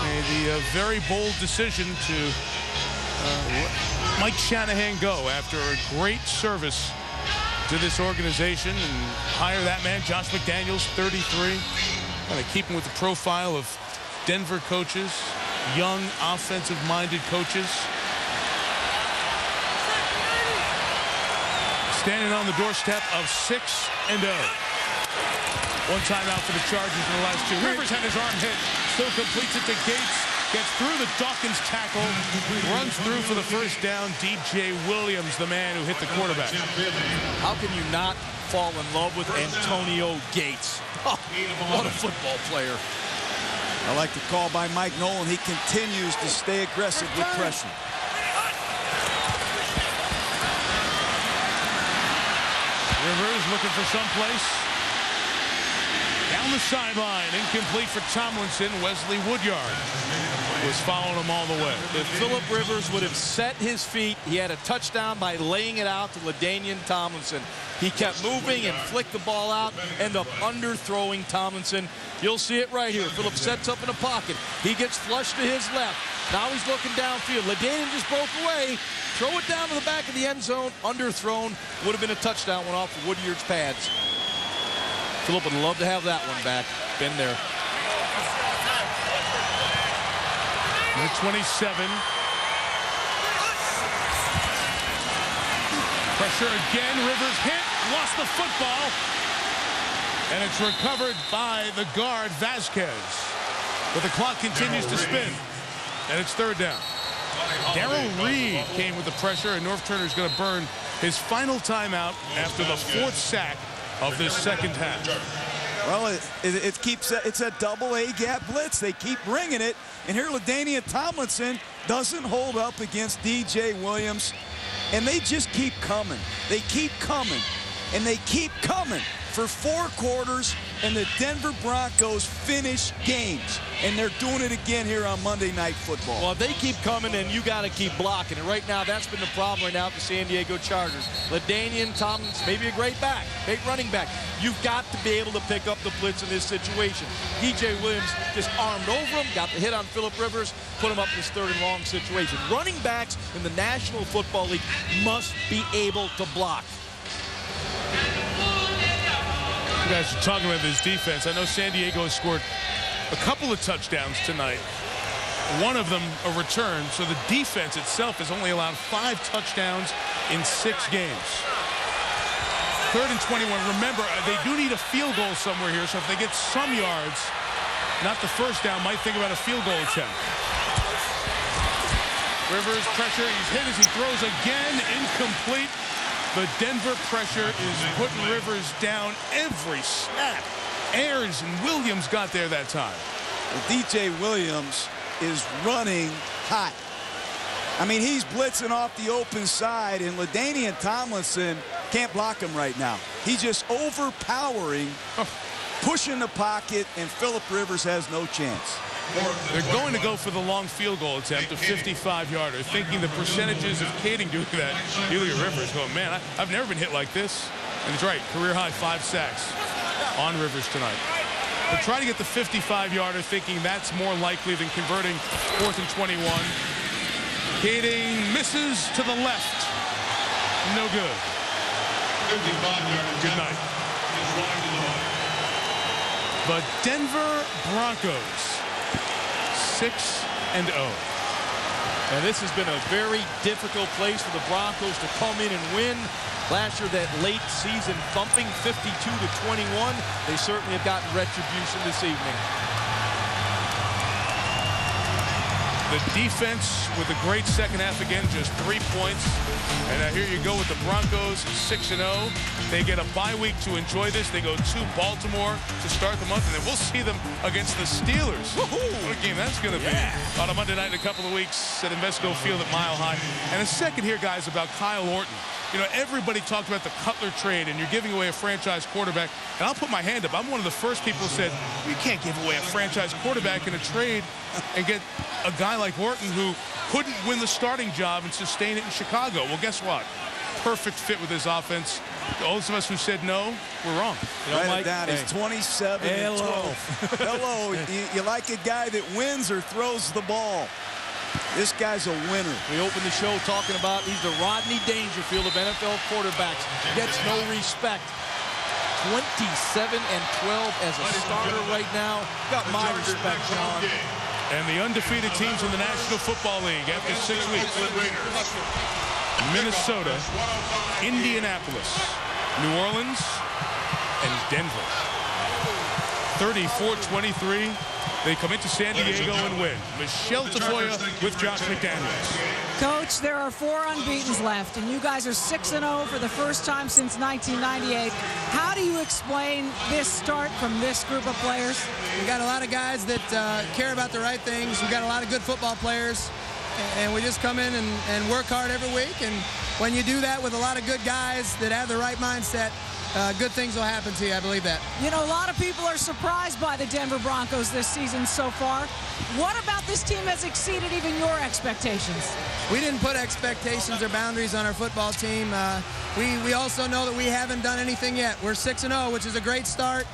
Speaker 7: Made the very bold decision to let Mike Shanahan go after a great service to this organization and hire that man, Josh McDaniels, 33. Kind of keeping with the profile of Denver coaches, young, offensive-minded coaches. Standing on the doorstep of 6-0. 1 timeout for the Chargers in the last 2. Rivers had his arm hit, still completes it to Gates, gets through the Dawkins tackle, runs through for the first down. DJ Williams, the man who hit the quarterback.
Speaker 9: How can you not fall in love with Antonio Gates. Oh, what a football player.
Speaker 8: I like the call by Mike Nolan. He continues to stay aggressive with pressure.
Speaker 7: Rivers looking for someplace. Down the sideline, incomplete for Tomlinson. Wesley Woodyard was following him all the way.
Speaker 9: If Philip Rivers would have set his feet, he had a touchdown by laying it out to LaDainian Tomlinson. He kept moving and flicked the ball out, end up underthrowing Tomlinson. You'll see it right here. Philip sets up in a pocket. He gets flushed to his left. Now he's looking downfield. LaDainian just broke away. Throw it down to the back of the end zone. Underthrown. Would have been a touchdown. Went off of Woodyard's pads. Philip would love to have that one back. Been there.
Speaker 7: Number 27. Pressure again. Rivers hit. Lost the football. And it's recovered by the guard, Vasquez. But the clock continues to spin. And it's third down. Darrell Reed came with the pressure, and North Turner's going to burn his final timeout after the fourth sack of this second half.
Speaker 8: Well, it's a double A gap blitz. They keep bringing it, and here LaDainian Tomlinson doesn't hold up against DJ Williams, and they just keep coming. They keep coming, and they keep coming for 4 quarters, and the Denver Broncos finish games. And they're doing it again here on Monday Night Football.
Speaker 9: Well, they keep coming, and you got to keep blocking. And right now, that's been the problem right now with the San Diego Chargers. LaDainian Tomlinson, maybe a great running back. You've got to be able to pick up the blitz in this situation. DJ Williams just armed over him, got the hit on Philip Rivers, put him up in this third and long situation. Running backs in the National Football League must be able to block.
Speaker 7: You guys are talking about this defense. I know San Diego has scored a couple of touchdowns tonight. One of them a return. So the defense itself has only allowed 5 touchdowns in 6 games. Third and 21. Remember, they do need a field goal somewhere here. So if they get some yards, not the first down, might think about a field goal attempt. Rivers pressure. He's hit as he throws again. Incomplete. The Denver pressure is putting Rivers down every snap. Ayers and Williams got there that time.
Speaker 8: Well, DJ Williams is running hot. I mean, he's blitzing off the open side, and LaDainian Tomlinson can't block him right now. He's just overpowering, pushing the pocket, and Philip Rivers has no chance.
Speaker 7: They're going to go for the long field goal attempt, a 55-yarder, thinking the percentages of Kading doing that. Julia Rivers going, man, I've never been hit like this. And it's right, career-high 5 sacks on Rivers tonight. But trying to get the 55-yarder, thinking that's more likely than converting 4th and 21. Kading misses to the left. No good. Good night. But Denver Broncos 6-0.
Speaker 9: And this has been a very difficult place for the Broncos to come in and win. Last year, that late season thumping, 52-21. They certainly have gotten retribution this evening.
Speaker 7: The defense with a great second half again, just 3 points. And here you go with the Broncos, 6-0. They get a bye week to enjoy this. They go to Baltimore to start the month, and then we'll see them against the Steelers. What a game that's going to be on a Monday night in a couple of weeks at Invesco Field at Mile High. And a second here, guys, about Kyle Orton. You know, everybody talked about the Cutler trade, and you're giving away a franchise quarterback. And I'll put my hand up. I'm one of the first people who said, you can't give away a franchise quarterback in a trade and get a guy like Orton who couldn't win the starting job and sustain it in Chicago. Well, guess what? Perfect fit with his offense. Those of us who said no, we're wrong.
Speaker 8: You know, Mike, that is 27 and 12. Hello. You like a guy that wins or throws the ball? This guy's a winner.
Speaker 9: We opened the show talking about he's the Rodney Dangerfield of NFL quarterbacks. Gets no respect. 27 and 12 as a starter right now. Got my respect, Sean.
Speaker 7: And the undefeated teams in the National Football League after 6 weeks. Minnesota, Indianapolis, New Orleans, and Denver. 34-23. They come into San Diego and win. Michelle Tafoya with Josh McDaniels.
Speaker 6: Coach, there are 4 unbeatens left, and you guys are 6-0 for the first time since 1998. How do you explain this start from this group of players?
Speaker 10: We got a lot of guys that care about the right things. We got a lot of good football players, and we just come in and work hard every week. And when you do that with a lot of good guys that have the right mindset, good things will happen to you. I believe that.
Speaker 6: You know, a lot of people are surprised by the Denver Broncos this season so far. What about this team has exceeded even your expectations?
Speaker 10: We didn't put expectations or boundaries on our football team. We also know that we haven't done anything yet. We're 6-0, which is a great start.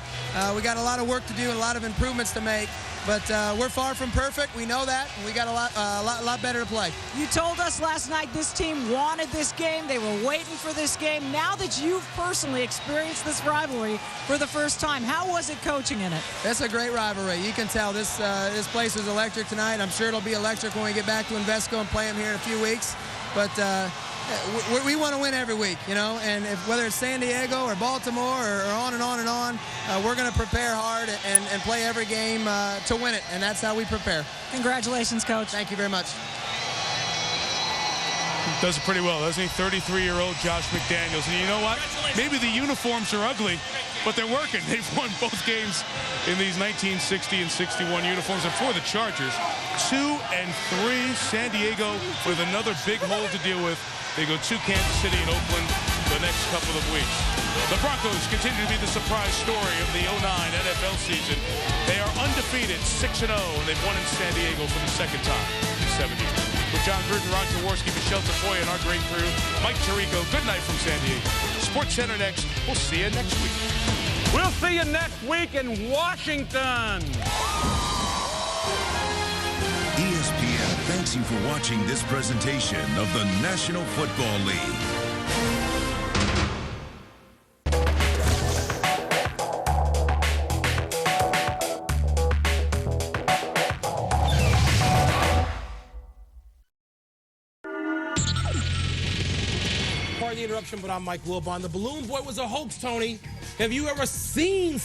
Speaker 10: We got a lot of work to do and a lot of improvements to make. But we're far from perfect. We know that. And we got a lot better to play.
Speaker 6: You told us last night this team wanted this game. They were waiting for this game. Now that you've personally experienced this rivalry for the first time, how was it coaching in it?
Speaker 10: That's a great rivalry. You can tell this place is electric tonight. I'm sure it'll be electric when we get back to Invesco and play them here in a few weeks. But we want to win every week, you know, and whether it's San Diego or Baltimore or on and on and on, we're going to prepare hard and play every game to win it, and that's how we prepare.
Speaker 6: Congratulations, Coach.
Speaker 10: Thank you very much.
Speaker 7: Does it pretty well, doesn't he? 33-year-old Josh McDaniels. And you know what? Maybe the uniforms are ugly, but they're working. They've won both games in these 1960 and 61 uniforms. And for the Chargers, 2-3. San Diego with another big hole to deal with. They go to Kansas City and Oakland the next couple of weeks. The Broncos continue to be the surprise story of the 09 NFL season. They are undefeated, 6-0, and they've won in San Diego for the second time in 7 years. With John Gruden, Ron Jaworski, Michelle Tafoya, and our great crew, Mike Tirico, good night from San Diego. Sports Center next. We'll see you next week.
Speaker 23: We'll see you next week in Washington.
Speaker 24: ESPN thanks you for watching this presentation of the National Football League.
Speaker 23: Pardon the interruption, but I'm Mike Wilbon. The Balloon Boy was a hoax, Tony. Have you ever seen